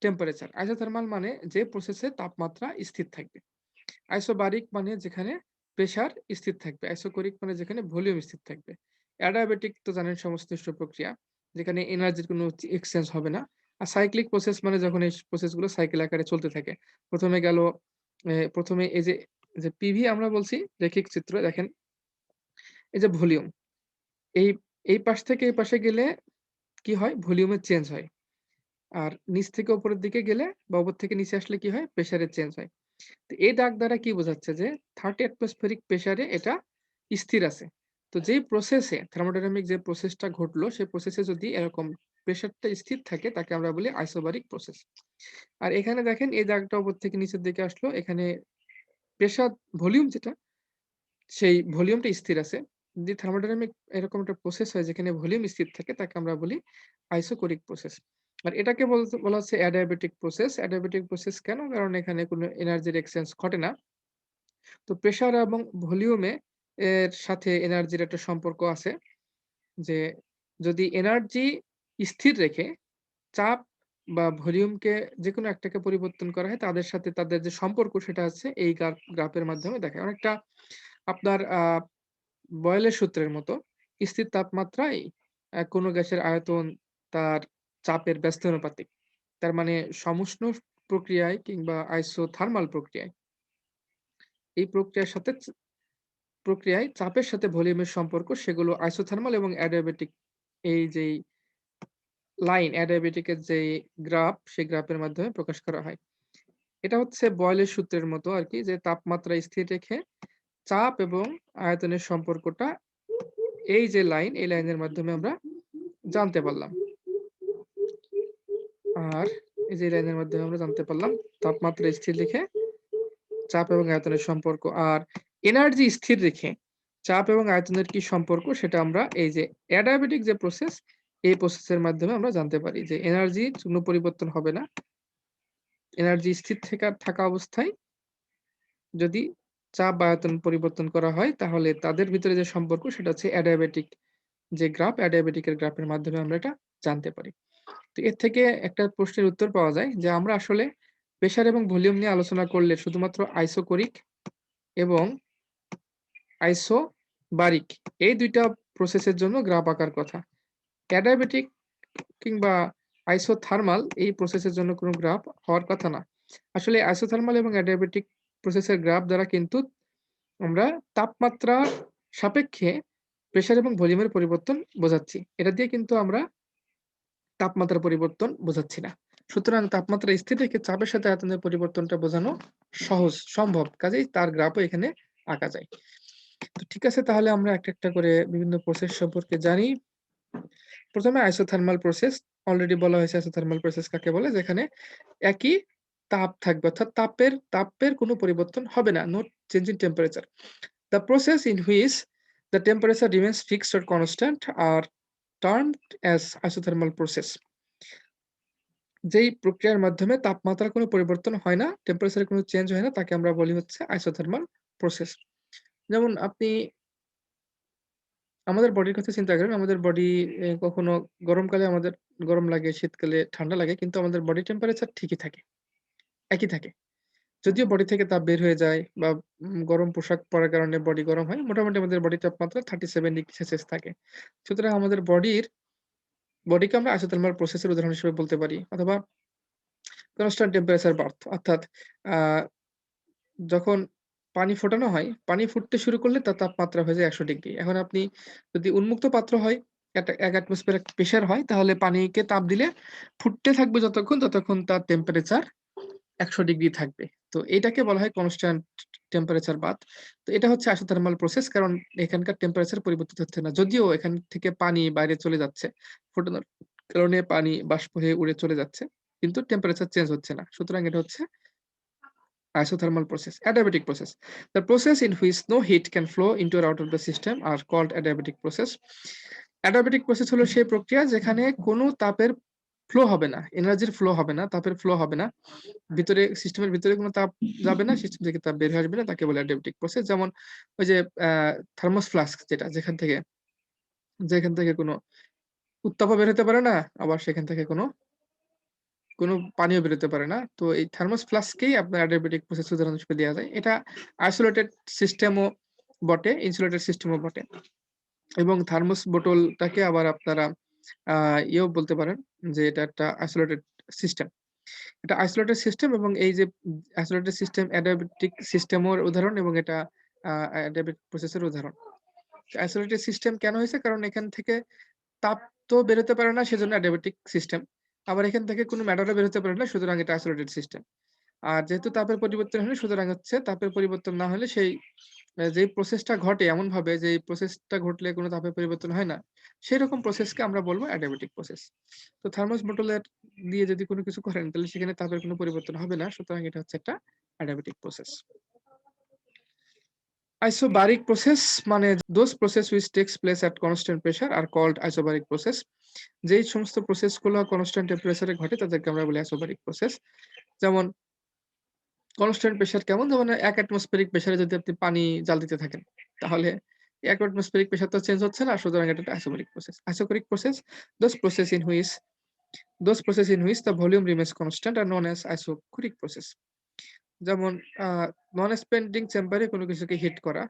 টেম্পারেচার, আইসোথার্মাল মানে যে প্রসেসে তাপমাত্রা স্থির থাকবে, আইসোবারিক মানে যেখানে প্রেসার স্থির থাকবে, আইসোকোরিক মানে যেখানে ভলিউম স্থির থাকবে। অ্যাডিয়াবেটিক তো জানেন সংশ্লিষ্ট প্রক্রিয়া, যেখানে এনার্জির কোনো এক্সচেঞ্জ হবে না। আর সাইক্লিক প্রসেস মানে যখন এই প্রসেসগুলো সাইকেল আকারে চলতে থাকে। প্রথমে গেল প্রথমে এই যে পিভি আমরা বলছি রেখিক চিত্র দেখেন, এই যে ভলিউম, এই এই পাশ থেকে এই পাশে গেলে কি হয়? ভলিউমের চেঞ্জ হয়। আর নিচ থেকে উপরের দিকে গেলে বা উপর থেকে নিচে আসলে কি হয়? প্রেসারের চেঞ্জ হয়। তো এই দাগ দ্বারা কি বোঝাচ্ছে? যে 30 অ্যাটমসফেরিক প্রেসারে এটা স্থির আছে। তো যেই প্রসেসে থার্মোডাইনামিক যে প্রসেসটা ঘটলো, সেই প্রসেসে যদি এরকম প্রেসারটা স্থির থাকে, তাকে আমরা বলি আইসোবারিক প্রসেস। আর এখানে দেখেন এই দাগটা উপর থেকে নিচের দিকে আসলো। এখানে প্রেসার ভলিউম যেটা, সেই ভলিউমটা স্থির আছে। যদি থার্মোডাইনামিক এরকম একটা প্রসেস হয় যেখানে ভলিউম স্থির থাকে, তাকে আমরা বলি আইসোকোরিক প্রসেস। আর এটাকে বলা হচ্ছে অ্যাডিয়াবেটিক প্রসেস। অ্যাডিয়াবেটিক প্রসেস কেন? কারণ এখানে কোনো এনার্জির এক্সচেঞ্জ ঘটে না। তো প্রেসার এবং ভলিউমে এর সাথে এনার্জির একটা সম্পর্ক আছে, যে যদি এনার্জি স্থির রেখে চাপ বা ভলিউমকে যেকোনো একটাকে পরিবর্তন করা হয়, তাদের সাথে তাদের যে সম্পর্ক সেটা হচ্ছে এই গ্রাফের মাধ্যমে দেখায়। অনেকটা আপনার বয়েলের সূত্রের মতো। স্থির তাপমাত্রায় কোনো গ্যাসের আয়তন তার চাপের ব্যস্তানুপাতিক। তার মানে সমুষ্ণ প্রক্রিয়ায় কিংবা আইসোথার্মাল প্রক্রিয়ায়, এই প্রক্রিয়ায় চাপের সাথে ভলিউমের সম্পর্ক, সেগুলো আইসোথার্মাল এবং অ্যাডিয়াবেটিক, এই যেই অ্যাডিয়াবেটিকের যেই গ্রাফ, সেই গ্রাফের মাধ্যমে প্রকাশ করা হয়। এটা হচ্ছে বয়েলের সূত্রের মতো আরকি, যে তাপমাত্রা স্থির রেখে চাপ এবং আয়তনের সম্পর্কটা, এই যে লাইন, এই লাইনের মাধ্যমে আমরা জানতে পারলাম। আর এই যে লাইনের মাধ্যমে আমরা জানতে পারলাম তাপমাত্রা স্থির রেখে চাপ এবং আয়তনের সম্পর্ক। আর এনার্জি স্থির রেখে চাপ এবং আয়তনের কি সম্পর্ক, সেটা আমরা এই যে অ্যাডিয়াবেটিক যে প্রসেস, এই প্রসেসের মাধ্যমে আমরা জানতে পারি যে এনার্জির কোনো পরিবর্তন হবে না। এনার্জি স্থির থাকা অবস্থায় যদি চাপ বা আয়তন পরিবর্তন করা হয়, তাহলে তাদের ভিতরে যে সম্পর্ক সেটা হচ্ছে অ্যাডিয়াবেটিক যে গ্রাফ, অ্যাডিয়াবেটিকের গ্রাফের মাধ্যমে আমরা এটা জানতে পারি। তো এর থেকে একটা প্রশ্নের উত্তর পাওয়া যায় যে আমরা আসলে প্রেসার এবং ভলিউম নিয়ে আলোচনা করলে শুধুমাত্র আইসোকোরিক এবং আইসোবারিক এই ২ টা প্রসেসের জন্য গ্রাফ আঁকার কথা। অ্যাডিয়াবেটিক কিংবা আইসোথার্মাল এই প্রসেসের জন্য কোনো গ্রাফ হওয়ার কথা না। আসলে আইসোথার্মাল এবং অ্যাডিয়াবেটিক প্রসেসের গ্রাফ দ্বারা কিন্তু আমরা তাপমাত্রা সাপেক্ষে প্রেসার এবং ভলিউমের পরিবর্তন বোঝাচ্ছি। এটা দিয়ে কিন্তু আমরা তাপমাত্রার পরিবর্তন বোঝাচ্ছি না। সুতরাং তাপমাত্রা স্থির রেখে চাপের সাথে আয়তনের পরিবর্তনটা বোঝানো সম্ভব। কাজেই তার গ্রাফও এখানে আঁকা যায়। তো ঠিক আছে, তাহলে আমরা একটা করে বিভিন্ন প্রসেস সম্পর্কে জানি। প্রথমে আইসোথার্মাল প্রসেস। অলরেডি বলা হয়েছে আইসোথার্মাল প্রসেস কাকে বলে? যেখানে একই তাপ থাকবে, অর্থাৎ তাপের কোনো পরিবর্তন হবে না। No change in temperature. The process in which the temperature remains fixed or constant are termed as isothermal process. যেই প্রক্রিয়ার মাধ্যমে তাপমাত্রার কোনো পরিবর্তন হয় না, টেম্পারেচারে কোনো চেঞ্জ হয় না, তাকে আমরা বলি হচ্ছে আইসোথার্মাল প্রসেস। যেমন আপনি আমাদের বডির কথা চিন্তা করেন, আমাদের বডি কখনো গরমকালে আমাদের গরম লাগে, শীতকালে ঠান্ডা লাগে, কিন্তু আমাদের বডি টেম্পারেচার ঠিকই থাকে, একই থাকে। যদিও বডি থেকে তাপ বের হয়ে যায় বা গরম পোশাক পরার কারণে বডি গরম হয়, মোটামুটি আমাদের বডি তাপমাত্রা 37 ডিগ্রি সেলসিয়াস থাকে। সুতরাং আমাদের বডিকে আমরা আইসোথার্মাল প্রসেস এর উদাহরণ হিসেবে বলতে পারি, অথবা কনস্ট্যান্ট টেম্পারেচার বার্থ, অর্থাৎ আ যখন পানি ফোটানো হয়, পানি ফুটতে শুরু করলে তার তাপমাত্রা হয়ে যায় ১০০ ডিগ্রি। এখন আপনি যদি উন্মুক্ত পাত্র হয়, ১ অ্যাটমসফিয়ার প্রেশার হয়, তাহলে পানিকে তাপ দিলে ফুটতে থাকবে ততক্ষণ তার টেম্পারেচার ১০০ ডিগ্রি থাকবে। তো এটাকে বলা হয় কনস্ট্যান্ট টেম্পারেচার বাথ। তো এটা হচ্ছে আইসোথার্মাল প্রসেস, কারণ এখানকার টেম্পারেচার পরিবর্তিত হচ্ছে না। যদিও এখান থেকে পানি বাইরে চলে যাচ্ছে, ফোটানোর কারণে পানি বাষ্প হয়ে উড়ে চলে যাচ্ছে। কিন্তু টেম্পারেচার চেঞ্জ হচ্ছে না। সুতরাং এটা হচ্ছে isothermal process. Adiabatic process. The process in which no heat can flow into or out of the system are called adiabatic process. Adiabatic process হলো সেই প্রক্রিয়া যেখানে কোনো তাপের ফ্লো হবে না, এনার্জির ফ্লো হবে না, তাপের ফ্লো হবে না। সিস্টেমের ভিতরে কোনো তাপ যাবে না, সিস্টেম থেকে তাপ বের হয়ে আসবে না, তাকে বলে adiabatic process। যেমন ওই যে থার্মাস ফ্লাস্ক যেখান থেকে কোনো উত্তাপও বের হতে পারে না, আবার সেখান থেকে কোনো পানিও বেরোতে পারে না। তো এই থার্মাস ফ্লাস্ককেই আপনার অ্যাডিয়াবেটিক প্রসেস উদাহরণ হিসেবে দেয়া যায়। এটা আইসোলেটেড সিস্টেমও বটে, ইনসুলেটেড সিস্টেমও বটে। এবং থার্মোস বোতলটাকে আবার আপনারা আ ইয়েও বলতে পারেন যে এটা একটা আইসোলেটেড সিস্টেম। এটা আইসোলেটেড সিস্টেম, এবং এই যে আইসোলেটেড সিস্টেম অ্যাডিয়াবেটিক সিস্টেমের উদাহরণ, এবং এটা অ্যাডিয়াবেটিক প্রসেসের উদাহরণ। আইসোলেটেড সিস্টেম কেন হইছে? কারণ এখান থেকে তাপ তো বেরোতে পারে না, সেজন্য অ্যাডিয়াবেটিক সিস্টেম। আবার এখান থেকে কোনো ম্যাটারও বের হতে পারে না, সুতরাং এটা আইসোলেটেড সিস্টেম। আর যেহেতু তাপের পরিবর্তন হলে, সুতরাং হচ্ছে তাপের পরিবর্তন না হলে সেই যেই প্রসেসটা ঘটে এমনভাবে যে এই প্রসেসটা ঘটলে কোনো তাপের পরিবর্তন হয় না, সেরকম প্রসেসকে আমরা বলব অ্যাডিয়াবেটিক প্রসেস। তো থার্মাস বোটলের দিয়ে যদি কোনো কিছু করেন, তাহলে সেখানে তাপের কোনো পরিবর্তন হবে না। সুতরাং এটা হচ্ছে একটা অ্যাডিয়াবেটিক প্রসেস। Isobaric process মানে those process which takes place at constant pressure are called isobaric process. যেই সমস্ত প্রসেস গুলো কনস্ট্যান্ট টেম্পারেচারে ঘটে তাদেরকে আমরা বলি আইসোবারিক প্রসেস। যেমন কনস্ট্যান্ট প্রেশার কেমন? যেমন ১ অ্যাটমসফিয়ারিক প্রেশারে যদি আপনি পানি জাল দিতে থাকেন, তাহলে ১ অ্যাটমসফিয়ারিক প্রেশার তো চেঞ্জ হচ্ছে না। সুতরাং এটা একটা isobaric process. Isobaric process those process in which the volume remains constant are known as isochoric process. যেমন আ নন এক্সপ্যান্ডিং চেম্বারে কোনো কিছুকে হিট করা।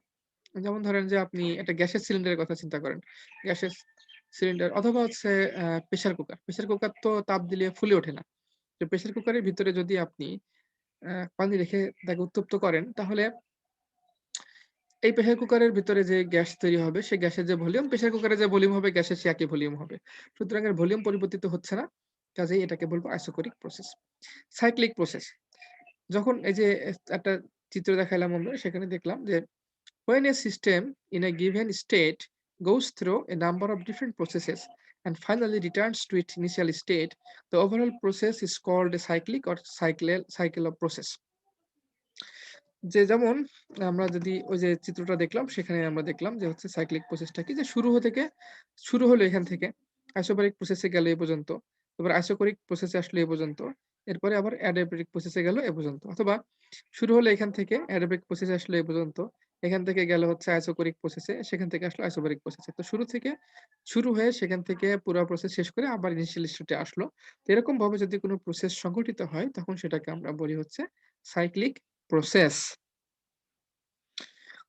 যেমন ধরেন যে আপনি একটা গ্যাসের সিলিন্ডারের কথা চিন্তা করেন। গ্যাসের সিলিন্ডার অথবা হচ্ছে প্রেশার কুকার। প্রেশার কুকার তো তাপ দিলে ফুলে ওঠে না। তো প্রেশার কুকারের ভিতরে যদি আপনি পানি রেখে তাকে উত্তপ্ত করেন, তাহলে এই প্রেশার কুকারের ভিতরে যে গ্যাস তৈরি হবে, সেই গ্যাসের যে ভলিউম, প্রেশার কুকারে যে ভলিউম হবে, গ্যাসের সে একই ভলিউম হবে। সুতরাং এর ভলিউম পরিবর্তিত হচ্ছে না। কাজেই এটাকে বলব আইসোকোরিক প্রসেস। Cyclic process. যখন এই যে একটা চিত্র দেখাইলাম আমরা, সেখানে দেখলাম যে when a system in a given state goes through a number of different processes and finally returns to its initial state, the overall process is called a cyclic or cycle of process. যেমন আমরা যদি ওই যে চিত্রটা দেখলাম, সেখানে আমরা দেখলাম যে হচ্ছে সাইক্লিক প্রসেসটা কি, যে শুরু হলো এখান থেকে, আইসোবারিক প্রসেসে গেল এ পর্যন্ত, তারপর আইসোকোরিক প্রসেসে আসলো এ পর্যন্ত, এরপরে আবার অ্যাডিয়াবেটিক প্রসেসে গেল এ পর্যন্ত, অথবা শুরু হলো এখান থেকে, অ্যাডিয়াবেটিক প্রসেসে আসলো এ পর্যন্ত, এখান থেকে গেল হচ্ছে আইসোকোরিক প্রসেসে, সেখান থেকে আসলো আইসোবারিক প্রসেসে। তো শুরু হয়ে সেখান থেকে পুরা প্রসেস শেষ করে আবার ইনিশিয়াল স্টেটে আসলো। তো এরকম ভাবে যদি কোনো প্রসেস সংঘটিত হয়, তখন সেটাকে আমরা বলি হচ্ছে সাইক্লিক প্রসেস।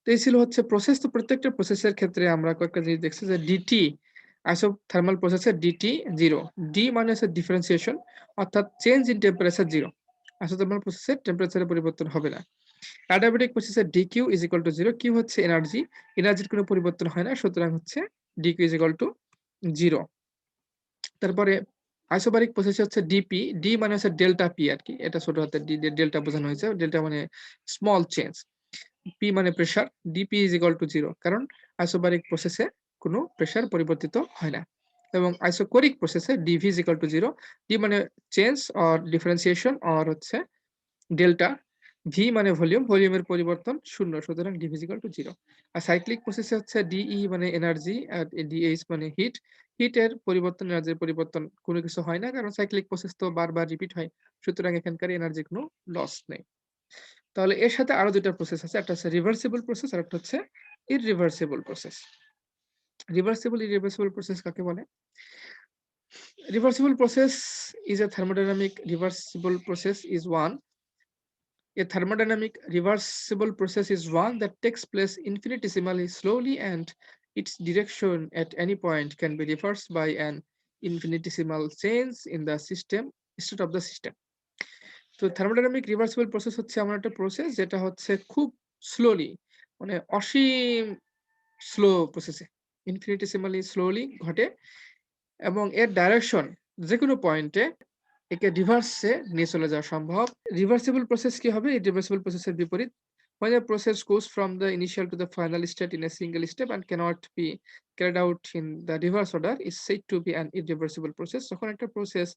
তো এই ছিল হচ্ছে প্রসেস। তো প্রত্যেকটা প্রসেসের ক্ষেত্রে আমরা কয়েকটা জিনিস দেখছি, যে ডিটি আইসোথার্মাল প্রসেসের ডিটি 0। ডি মানে হচ্ছে ডিফারেন্সিয়েশন, অর্থাৎ চেঞ্জ ইন টেম্পারেচার 0। আইসোথার্মাল প্রসেসে টেম্পারেচারের পরিবর্তন হবে না। অ্যাডিয়াব্যাটিক প্রসেসে DQ is equal to 0। Q হচ্ছে এনার্জি, এনার্জির কোনো পরিবর্তন হয় না, সুতরাং হচ্ছে DQ ইজ ইকুয়াল টু 0। তারপরে আইসোবারিক প্রসেসে হচ্ছে DP, ডি মানে হচ্ছে ডেল্টা পি আরকি। এটা ছোট হাতের ডি দিয়ে ডেল্টা বোঝানো হয়েছে। ডেল্টা মানে স্মল চেঞ্জ। পি মানে pressure, DP is equal to 0, কারণ আইসোবারিক প্রসেসে কোনো প্রেশার পরিবর্তিত হয় না। এবং আইসোকোরিক প্রসেসে DV is equal to 0। D মানে চেঞ্জ অর ডিফারেন্সিয়েশন অর হচ্ছে ডেল্টা। ভি মানে ভলিউম, ভলিউমের পরিবর্তন 0, সুতরাং ডিভি ইজ ইকুয়াল টু 0। আর সাইক্লিক প্রসেসে হচ্ছে ডিই মানে এনার্জি আর ডিএইচ মানে হিট। হিটের পরিবর্তন, এনার্জির পরিবর্তন কোনো কিছু হয় না, কারণ সাইক্লিক প্রসেস তো বারবার রিপিট হয়, সুতরাং এখানকার এনার্জির কোনো লস নেই। তাহলে এর সাথে আরো ২ টা প্রসেস আছে। একটা হচ্ছে রিভার্সিবল প্রসেস আর একটা হচ্ছে ইররিভার্সিবল প্রসেস। রিভার্সিবল, ইররিভার্সিবল প্রসেস কাকে বলে? Reversible process is a thermodynamic reversible process is one. A thermodynamic reversible process is one that takes place infinitesimally slowly, and its direction at any point can be reversed by an infinitesimal change in the system state of the system. তো thermodynamic reversible process হচ্ছে এমন একটা process যেটা হচ্ছে খুব slowly, মানে অসীম slow প্রসেসে ইনফিনিটেসিমালি slowly ঘটে, এবং এর ডাইরেকশন যেকোনো পয়েন্টে একে রিভার্সে নিয়ে চলে যাওয়া সম্ভব। রিভার্সিবল প্রসেস কি হবে? ইরিভার্সিবল প্রসেসের বিপরীত। When a process goes from the initial to the final state in a single step and cannot be carried out in the reverse order is said to be an irreversible process. যখন একটা process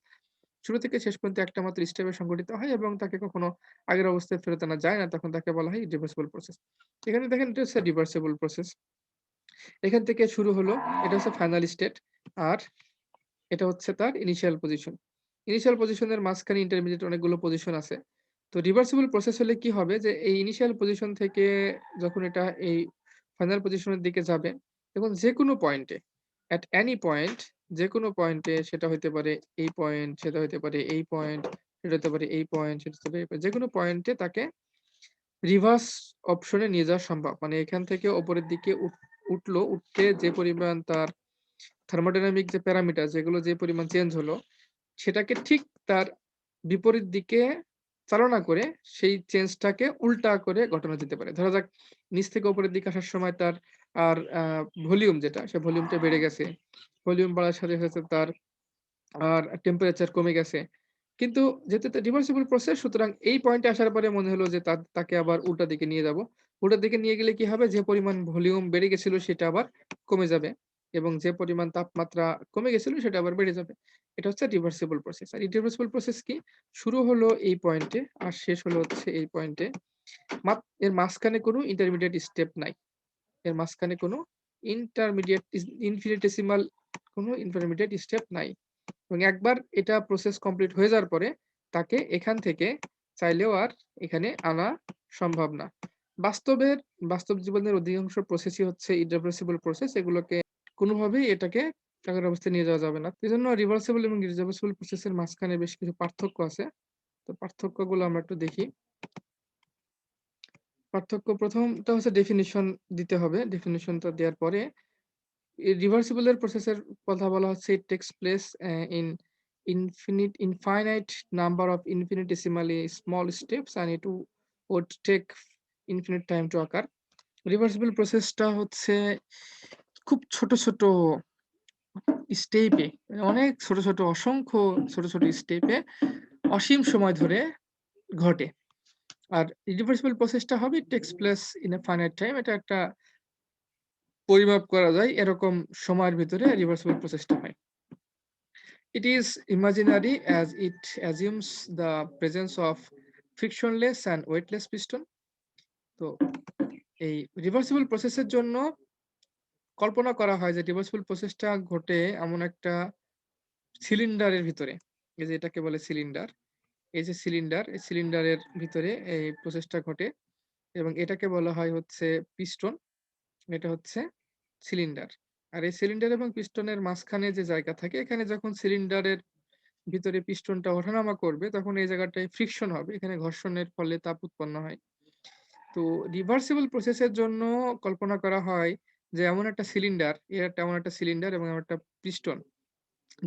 শুরু থেকে শেষ পর্যন্ত একটা মাত্র স্টেপে সংঘটিত হয় এবং তাকে কখনো আগের অবস্থায় ফেরত আনা যায় না, তখন তাকে বলা হয় ইরিভার্সিবল প্রসেস। এখানে দেখেন এটা হচ্ছে রিভার্সিবল প্রসেস। এখান থেকে শুরু হলো, এটা হচ্ছে ফাইনাল স্টেট, আর এটা হচ্ছে তার ইনিশিয়াল পজিশন। ইনিশিয়াল পজিশনের মাঝখানে ইন্টারমিডিয়েট অনেকগুলো পজিশন আছে। তো রিভার্সিবল প্রসেস হলে কি হবে যে এই ইনিশিয়াল পজিশন থেকে যখন এটা এই ফাইনাল পজিশনের দিকে যাবে, তখন যেকোনো পয়েন্টে এট অ্যানি পয়েন্ট, যেকোনো পয়েন্টে, সেটা হইতে পারে এই পয়েন্ট, সেটা হইতে পারে এই পয়েন্ট, সেটা হতে পারে এই পয়েন্ট, সেটা হতে পারে এই পয়েন্ট, যেকোনো পয়েন্টে তাকে রিভার্স অপশনে নিয়ে যাওয়া সম্ভব। মানে এখান থেকে উপরের দিকে উঠলো, উঠতে যে পরিমাণ তার থার্মোডাইনামিক যে প্যারামিটার যেগুলো যে পরিমাণ চেঞ্জ হলো, সেটাকে ঠিক তার বিপরীত দিকে চালনা করে সেই চেঞ্জটাকে উল্টা করে ঘটানো যেতে পারে। ধরা যাক নিচ থেকে উপরের দিকে আসার সময় তার আর ভলিউম যেটা, সে ভলিউমটা বেড়ে গেছে। ভলিউম বাড়ার সাথে, সাথে তার আর টেম্পারেচার কমে গেছে। কিন্তু যেহেতু এটা রিভার্সিবল প্রসেস, সুতরাং এই পয়েন্টে আসার পরে মনে হলো যে তাকে আবার উল্টা দিকে নিয়ে যাবো। উল্টা দিকে নিয়ে গেলে কি হবে? যে পরিমাণ ভলিউম বেড়ে গেছিল সেটা আবার কমে যাবে, এবং যে পরিমাণ তাপমাত্রা কমে গেছিল সেটা আবার বেড়ে যাবে। এটা হচ্ছে রিভার্সিবল প্রসেস। আর ইরিভার্সিবল প্রসেস কি? শুরু হলো এই পয়েন্টে আর শেষ হলো হচ্ছে এই পয়েন্টে। এর মাঝখানে কোনো ইন্টারমিডিয়েট স্টেপ নাই। এর মাঝখানে কোনো ইনফিনিটেসিমাল কোনো ইন্টারমিডিয়েট স্টেপ নাই। এবং একবার এটা প্রসেস কমপ্লিট হয়ে যাওয়ার পরে তাকে এখান থেকে চাইলেও আর এখানে আনা সম্ভব না। বাস্তবের বাস্তব জীবনের অধিকাংশ প্রসেসই হচ্ছে ইরিভার্সিবল প্রসেস। এগুলোকে কোনোভাবেই এটাকে আগের অবস্থায় নিয়ে যাওয়া যাবে না। এজন্য রিভার্সিবল এবং ইরিভার্সিবল প্রসেসের মাঝখানে বেশ কিছু পার্থক্য আছে। তো পার্থক্যগুলো আমরা একটু দেখি। পার্থক্য প্রথমটা হচ্ছে ডেফিনিশন দিতে হবে। ডেফিনিশনটা দেওয়ার পরে রিভার্সিবল এর প্রসেসের কথা বলা হচ্ছে it takes place in infinite number of infinitesimally small steps and it would take infinite time to occur. Reversible প্রসেসটা হচ্ছে খুব ছোট, ছোট স্টেপে, অনেক ছোট, ছোট অসংখ্য ছোট, ছোট স্টেপে অসীম সময় ধরে ঘটে। আর ইরিভার্সিবল প্রসেসটা হবে it takes place in a finite time. এটা একটা পরিমাপ করা যায় এরকম সময়ের ভিতরে রিভার্সিবল প্রসেসটা হয়। It is imaginary as it assumes the presence of frictionless and weightless piston. তো এই রিভার্সিবল প্রসেসের জন্য কল্পনা করা হয় যে রিভার্সিবল প্রসেসটা ঘটে এমন একটা সিলিন্ডারের ভিতরে। এই যে এটাকে বলে সিলিন্ডার। এই যে সিলিন্ডার, এই সিলিন্ডারের ভিতরে এই প্রসেসটা ঘটে এবং এটাকে বলা হয় হচ্ছে পিস্টন। এটা হচ্ছে সিলিন্ডার। আর এই সিলিন্ডার এবং পিস্টনের মাঝখানে যে জায়গা থাকে, এখানে যখন সিলিন্ডারের ভিতরে পিস্টনটা ওঠানামা করবে তখন এই জায়গাটায় ফ্রিকশন হবে। এখানে ঘর্ষণের ফলে তাপ উৎপন্ন হয়। তো রিভার্সিবল প্রসেসের জন্য কল্পনা করা হয় যে এমন একটা সিলিন্ডার, এর এমন একটা সিলিন্ডার এবং এমন একটা পিস্টন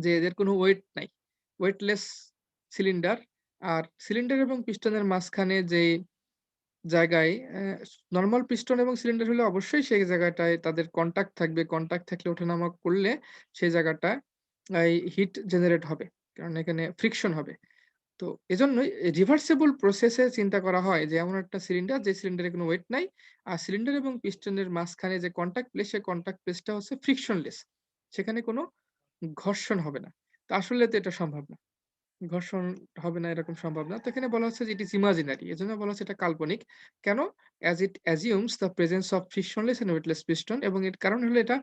যে এদের কোনো ওয়েট নাই। ওয়েটলেস সিলিন্ডার, আর সিলিন্ডার এবং পিস্টনের মাঝখানে যে জায়গায় নরমাল পিস্টন এবং সিলিন্ডার হলে অবশ্যই সেই জায়গাটায় তাদের কনট্যাক্ট থাকবে। কনট্যাক্ট থাকলে ওঠানামা করলে সেই জায়গাটায় এই হিট জেনারেট হবে। কারণ এখানে ফ্রিকশন হবে। তো এজন্যই রিভার্সিবল প্রসেস এ চিন্তা করা হয় যে এমন একটা সিলিন্ডার যে সিলিন্ডারে কোনো ওয়েট নাই। আর সিলিন্ডার এবং পিস্টনের মাঝখানে যে কনট্যাক্ট প্লেস সেই কনট্যাক্ট প্লেসটা হচ্ছে ফ্রিকশনলেস। সেখানে কোনো ঘর্ষণ হবে না। তো আসলে তো এটা সম্ভব না। ঘর্ষণ হবে না এরকম সম্ভব না। তো এখানে বলা হচ্ছে যে ইট ইস ইমাজিনারি। এজন্য বলা হচ্ছে এটা কাল্পনিক। কেন? As it assumes the presence of frictionless and weightless piston এবং এর কারণ হলো এটা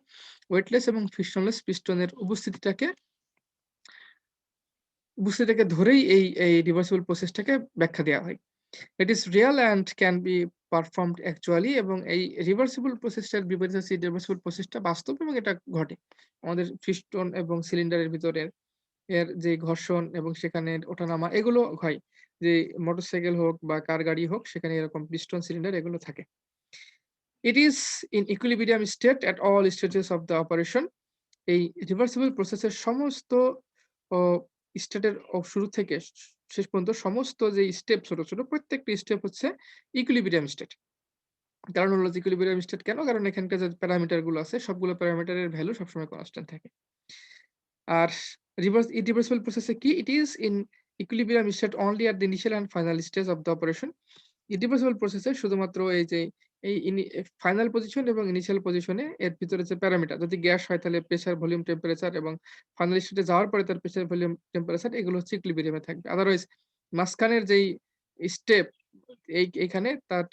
ওয়েটলেস এবং ফ্রিকশনলেস পিস্টনের উপস্থিতিটাকে ধরেই এই রিভার্সিবল প্রসেসটাকে ব্যাখ্যা দেয়া হয়। It is real and can be performed actually এবং এই রিভার্সিবল প্রসেসটার বিপরীতে হচ্ছে ইরিভার্সিবল প্রসেসটা বাস্তব এবং এটা ঘটে। আমাদের পিস্টন এবং সিলিন্ডারের ভিতরের এর যে ঘর্ষণ এবং সেখানে ওঠানামা এগুলো হয়। যে মোটরসাইকেল হোক বা কার গাড়ি হোক সেখানে এরকম পিস্টন সিলিন্ডার এগুলো থাকে। It is in equilibrium state at all stages of the operation. এই রিভার্সিবল প্রসেসের সমস্ত ও স্টেটের শুরু থেকে শেষ পর্যন্ত সমস্ত যে স্টেপ ছোট, ছোট প্রত্যেকটি স্টেপ হচ্ছে ইকুইলিব্রিয়াম স্টেট। কারণ হলো যে ইকুইলিব্রিয়াম স্টেট কেন? কারণ এখানকার যে প্যারামিটার গুলো আছে সবগুলো প্যারামিটারের ভ্যালু সবসময় কনস্ট্যান্ট থাকে। আর irreversible process এ কি? It is in equilibrium state only at the initial and final stage of the operation. Irreversible process এ শুধুমাত্র এই যে ফাইনাল পজিশন এবং ইনিশিয়াল পজিশনে এর ভিতরে যে প্যারামিটার যদি গ্যাস হয় তাহলে প্রেসার, ভলিউম, টেম্পারেচার এবং ফাইনাল স্টেটে যাওয়ার পরে তার প্রেসার, ভলিউম, টেম্পারেচার এগুলো হচ্ছে ইকুইলিব্রিয়াম এ থাকবে। আদারওয়াইজ মাঝখানের যেই স্টেপ এইখানে তার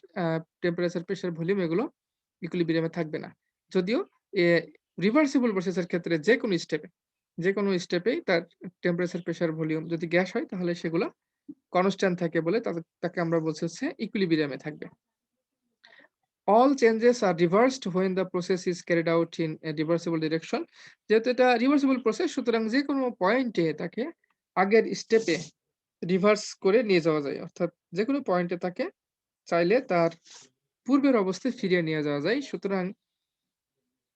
টেম্পারেচার, প্রেসার, ভলিউম এগুলো ইকুইলিব্রিয়াম এ থাকবে না। যদিও এ রিভার্সিবল প্রসেস এর ক্ষেত্রে যেকোনো স্টেপেই তার টেম্পারেচার, প্রেসার, ভলিউম যদি গ্যাস হয় তাহলে সেগুলা কনস্ট্যান্ট থাকে বলে তাকে আমরা বলছি হচ্ছে ইকুইলিব্রিয়াম এ থাকবে। All changes are reversed when the process is carried out in a reversible direction. যেহেতু এটা রিভার্সিবল প্রসেস সুতরাং যেকোনো পয়েন্টে তাকে আগের স্টেপে রিভার্স করে নিয়ে যাওয়া যায়। অর্থাৎ যেকোনো পয়েন্টে তাকে চাইলে তার পূর্বের অবস্থায় ফিরিয়ে নিয়ে যাওয়া যায়। সুতরাং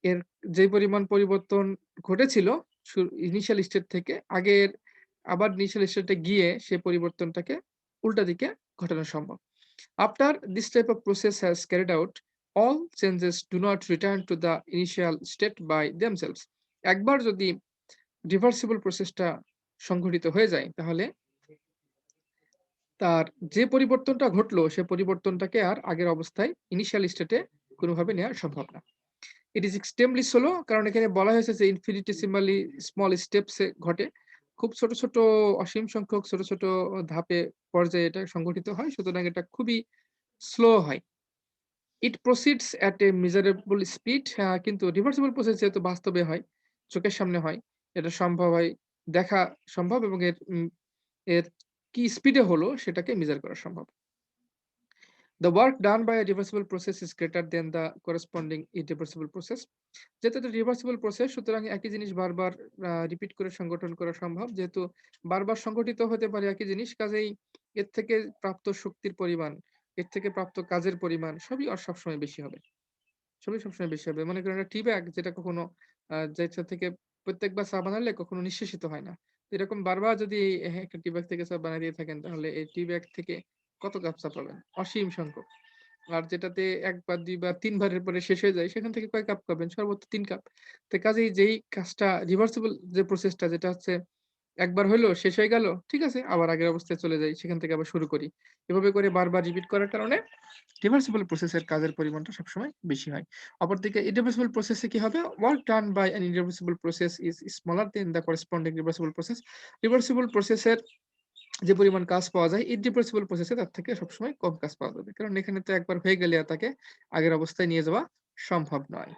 এর যে পরিমাণ পরিবর্তন ঘটেছিল ইনিশিয়াল স্টেট থেকে আগের আবার ইনিশিয়াল স্টেটে গিয়ে সে পরিবর্তনটাকে উল্টা দিকে ঘটানো সম্ভব। After this type of process has carried out, all changes do not return to the initial state by themselves. একবার যদি রিভার্সিবল প্রসেসটা সংঘটিত হয়ে যায় তাহলে তার যে পরিবর্তনটা ঘটলো সে পরিবর্তনটাকে আর আগের অবস্থায় ইনিশিয়াল স্টেটে কোনোভাবে নেওয়া সম্ভব না। ইট ইজ এক্সট্রিমলি স্লো কারণ এখানে বলা হয়েছে যে ইনফিনিটেসিমালি স্মল স্টেপস এ ঘটে। খুব ছোট, ছোট অসীম সংখ্যক ছোট, ছোট ধাপে পর্যায়ে এটা সংঘটিত হয়। সুতরাং এটা খুবই স্লো হয়। ইট প্রসিডস এট এ মেজারেবল স্পিড কিন্তু রিভার্সিবল প্রসেস যেহেতু বাস্তবে হয়, চোখের সামনে হয়, এটা সম্ভব হয়, দেখা সম্ভব এবং এর কি স্পিডে হলো সেটাকে মেজার করা সম্ভব। The work done by a reversible process is greater than the corresponding irreversible process. যেহেতু এটা রিভার্সিবল প্রসেস সুতরাং একই জিনিস বারবার রিপিট করে সংগঠন করা সম্ভব। যেহেতু বারবার সংঘটিত হতে পারে একই জিনিস কাজেই এর থেকে প্রাপ্ত শক্তির পরিমাণ, এর থেকে প্রাপ্ত কাজের পরিমাণ সবই সবসময় বেশি হবে। সবই সবসময় বেশি হবে। মনে করেন একটা টি ব্যাগ যেটা কখনো যেটা থেকে প্রত্যেকবার চা বানালে কখনো নিঃশেষিত হয় না। তো এরকম বারবার যদি একটা টি ব্যাগ থেকে চা বানায় দিয়ে থাকেন তাহলে এই টি ব্যাগ থেকে কত কাপ চা পাবেন? অসীম সংখ্যক। আর যেটাতে ১ বার ২ বার ৩ বারের পরে শেষ হয়ে যায় সেখান থেকে কয় কাপ পাবেন? সর্বোচ্চ ৩ কাপ। তো কাজেই যেই কাজটা রিভার্সিবল যে প্রসেসটা যেটা হচ্ছে একবার হইলো শেষ হয়ে গেল, ঠিক আছে? আবার আগের অবস্থায় চলে যাই। সেখান থেকে আবার শুরু করি। এভাবে করে বারবার রিপিট করার কারণে রিভার্সিবল প্রসেসের কাজের পরিমাণটা সবসময় বেশি হয়। অপরদিকে ইরিভার্সিবল প্রসেসে কি হবে? Work done by an irreversible process is smaller than the corresponding reversible process. Reversible প্রসেসের যে পরিমাণ কাজ পাওয়া যায়, ইরিভার্সিবল প্রসেসে তার থেকে সবসময় কম কাজ পাওয়া যাবে। কারণ এখানে তো একবার হয়ে গেলে আর তাকে আগের অবস্থায় নিয়ে যাওয়া সম্ভব নয়।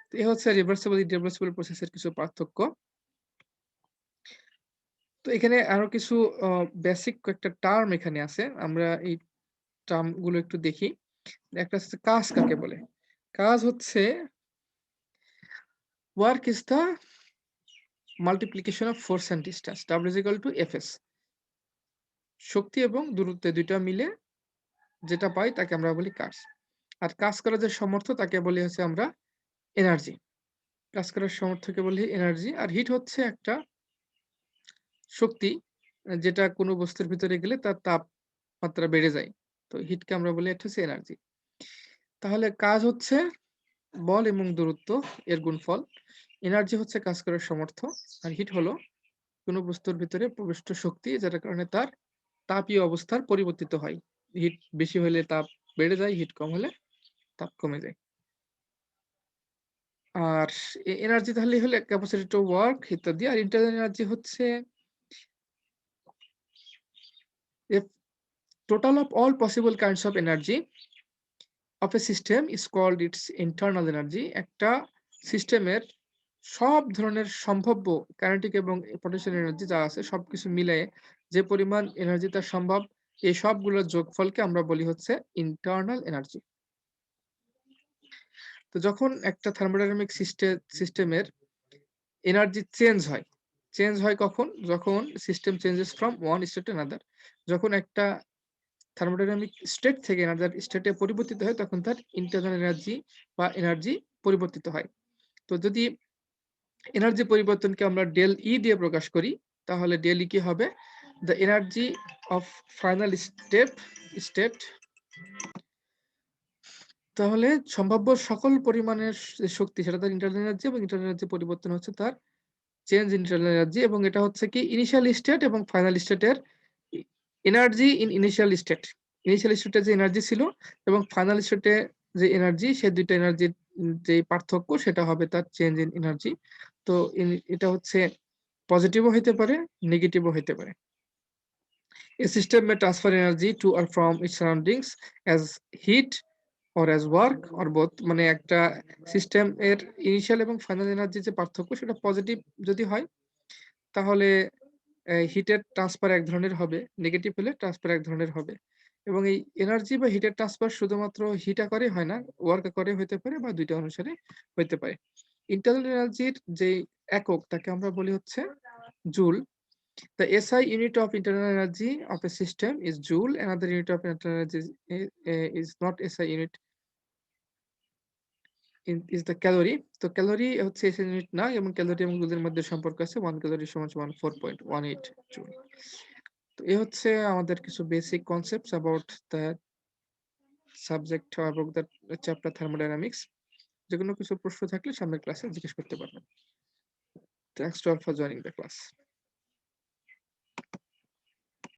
তো এ হচ্ছে রিভার্সিবল, ইরিভার্সিবল প্রসেসের কিছু পার্থক্য। তো এখানে আরো কিছু আ বেসিক কয়েকটা টার্ম এখানে আছে। আমরা এই টার্ম গুলো একটু দেখি। একটা হচ্ছে কাজ কাকে বলে? কাজ হচ্ছে work is the multiplication of force and distance. W is equal to Fs. শক্তি এবং দূরত্ব ২ টা মিলে যেটা পাই তাকে আমরা বলি কাজ। আর কাজ করার যে সামর্থ্য তাকে বলি হচ্ছে আমরা এনার্জি। কাজ করার সামর্থ্যকে বলি এনার্জি। আর হিট হচ্ছে একটা শক্তি যেটা কোনো বস্তুর ভিতরে গেলে তার তাপমাত্রা বেড়ে যায়। তো হিটকে আমরা বলি এটা হচ্ছে এনার্জি। তাহলে কাজ হচ্ছে বল এবং দূরত্ব এর গুণফল। এনার্জি হচ্ছে কাজ করার সামর্থ্য। আর হিট হলো কোনো বস্তুর ভিতরে প্রবিষ্ট শক্তি যেটার কারণে তার তাপীয় অবস্থার পরিবর্তিত হয়। হিট বেশি হলে তাপ বেড়ে যায়, হিট কম হলে তাপ কমে যায়। আর এনার্জি তাহলে হলে ক্যাপাসিটি টু ওয়ার্ক ইত্যাদি। আর ইন্টারনাল এনার্জি হচ্ছে a total of all possible kinds of energy of a system is called its internal energy. একটা সিস্টেমের সব ধরনের সম্ভাব্য কাইনেটিক এবং পটেনশিয়াল এনার্জি যা আছে সবকিছু মিলিয়ে যে পরিমাণ এনার্জি তার সম্ভব, এই সবগুলোর যোগফলকে আমরা বলি হচ্ছে ইন্টারনাল এনার্জি। তো যখন একটা থার্মোডাইনামিক সিস্টেমের এনার্জি চেঞ্জ হয় কখন? যখন system changes from one state to another. যখন একটা থার্মোডাইনামিক স্টেট থেকে অ্যানাদার স্টেটে পরিবর্তিত হয় তখন তার ইন্টারনাল এনার্জি বা এনার্জি পরিবর্তিত হয়। তো যদি এনার্জি পরিবর্তনকে আমরা ডেল ই দিয়ে প্রকাশ করি তাহলে ডেল ই কি হবে? The energy of final state. তাহলে সম্ভাব্য সকল পরিমাণের শক্তি সেটা তার ইন্টারনাল এনার্জি, এবং ইন্টারনাল এনার্জি পরিবর্তন হচ্ছে তার চেঞ্জ ইন্টারনাল এনার্জি, এবং এটা হচ্ছে কি ইনিশিয়াল স্টেট এবং ফাইনাল স্টেটের energy in initial state. Initial স্টেটে যে এনার্জি ছিল এবং ফাইনাল স্টেটে যে এনার্জি, সে দুইটা এনার্জির যে পার্থক্য সেটা হবে তার চেঞ্জ ইন এনার্জি। তো এটা হচ্ছে পজিটিভও হইতে পারে, নেগেটিভও হইতে পারে। A system may transfer energy to or from its surroundings as heat or as work or both. মানে একটা সিস্টেম এর ইনিশিয়াল এবং ফাইনাল এনার্জি যে পার্থক্য সেটা পজিটিভ যদি হয় তাহলে হিটের ট্রান্সফার এক ধরনের হবে, নেগেটিভ হলে ট্রান্সফার এক ধরনের হবে। এবং এই এনার্জি বা হিটের ট্রান্সফার শুধুমাত্র হিট আকারে হয় না, ওয়ার্ক আকারে হইতে পারে বা দুইটা অনুসারে হইতে পারে। ইন্টারনাল এনার্জির যে একক তাকে আমরা বলি হচ্ছে joule. The SI unit of internal energy of a system is joule. Another unit of internal energy is not SI unit, is the calorie. তো ক্যালোরি হচ্ছে SI ইউনিট না, এবং ক্যালোরি এবং জুলের মধ্যে সম্পর্ক আছে 1 ক্যালোরি সমান 4.18 জুল। তো এই হচ্ছে আমাদের কিছু basic concepts about the subject about the chapter thermodynamics. যেকোনো কিছু প্রশ্ন থাকলে সামনের ক্লাসে জিজ্ঞেস করতে পারবেন। Thanks to all for joining the class.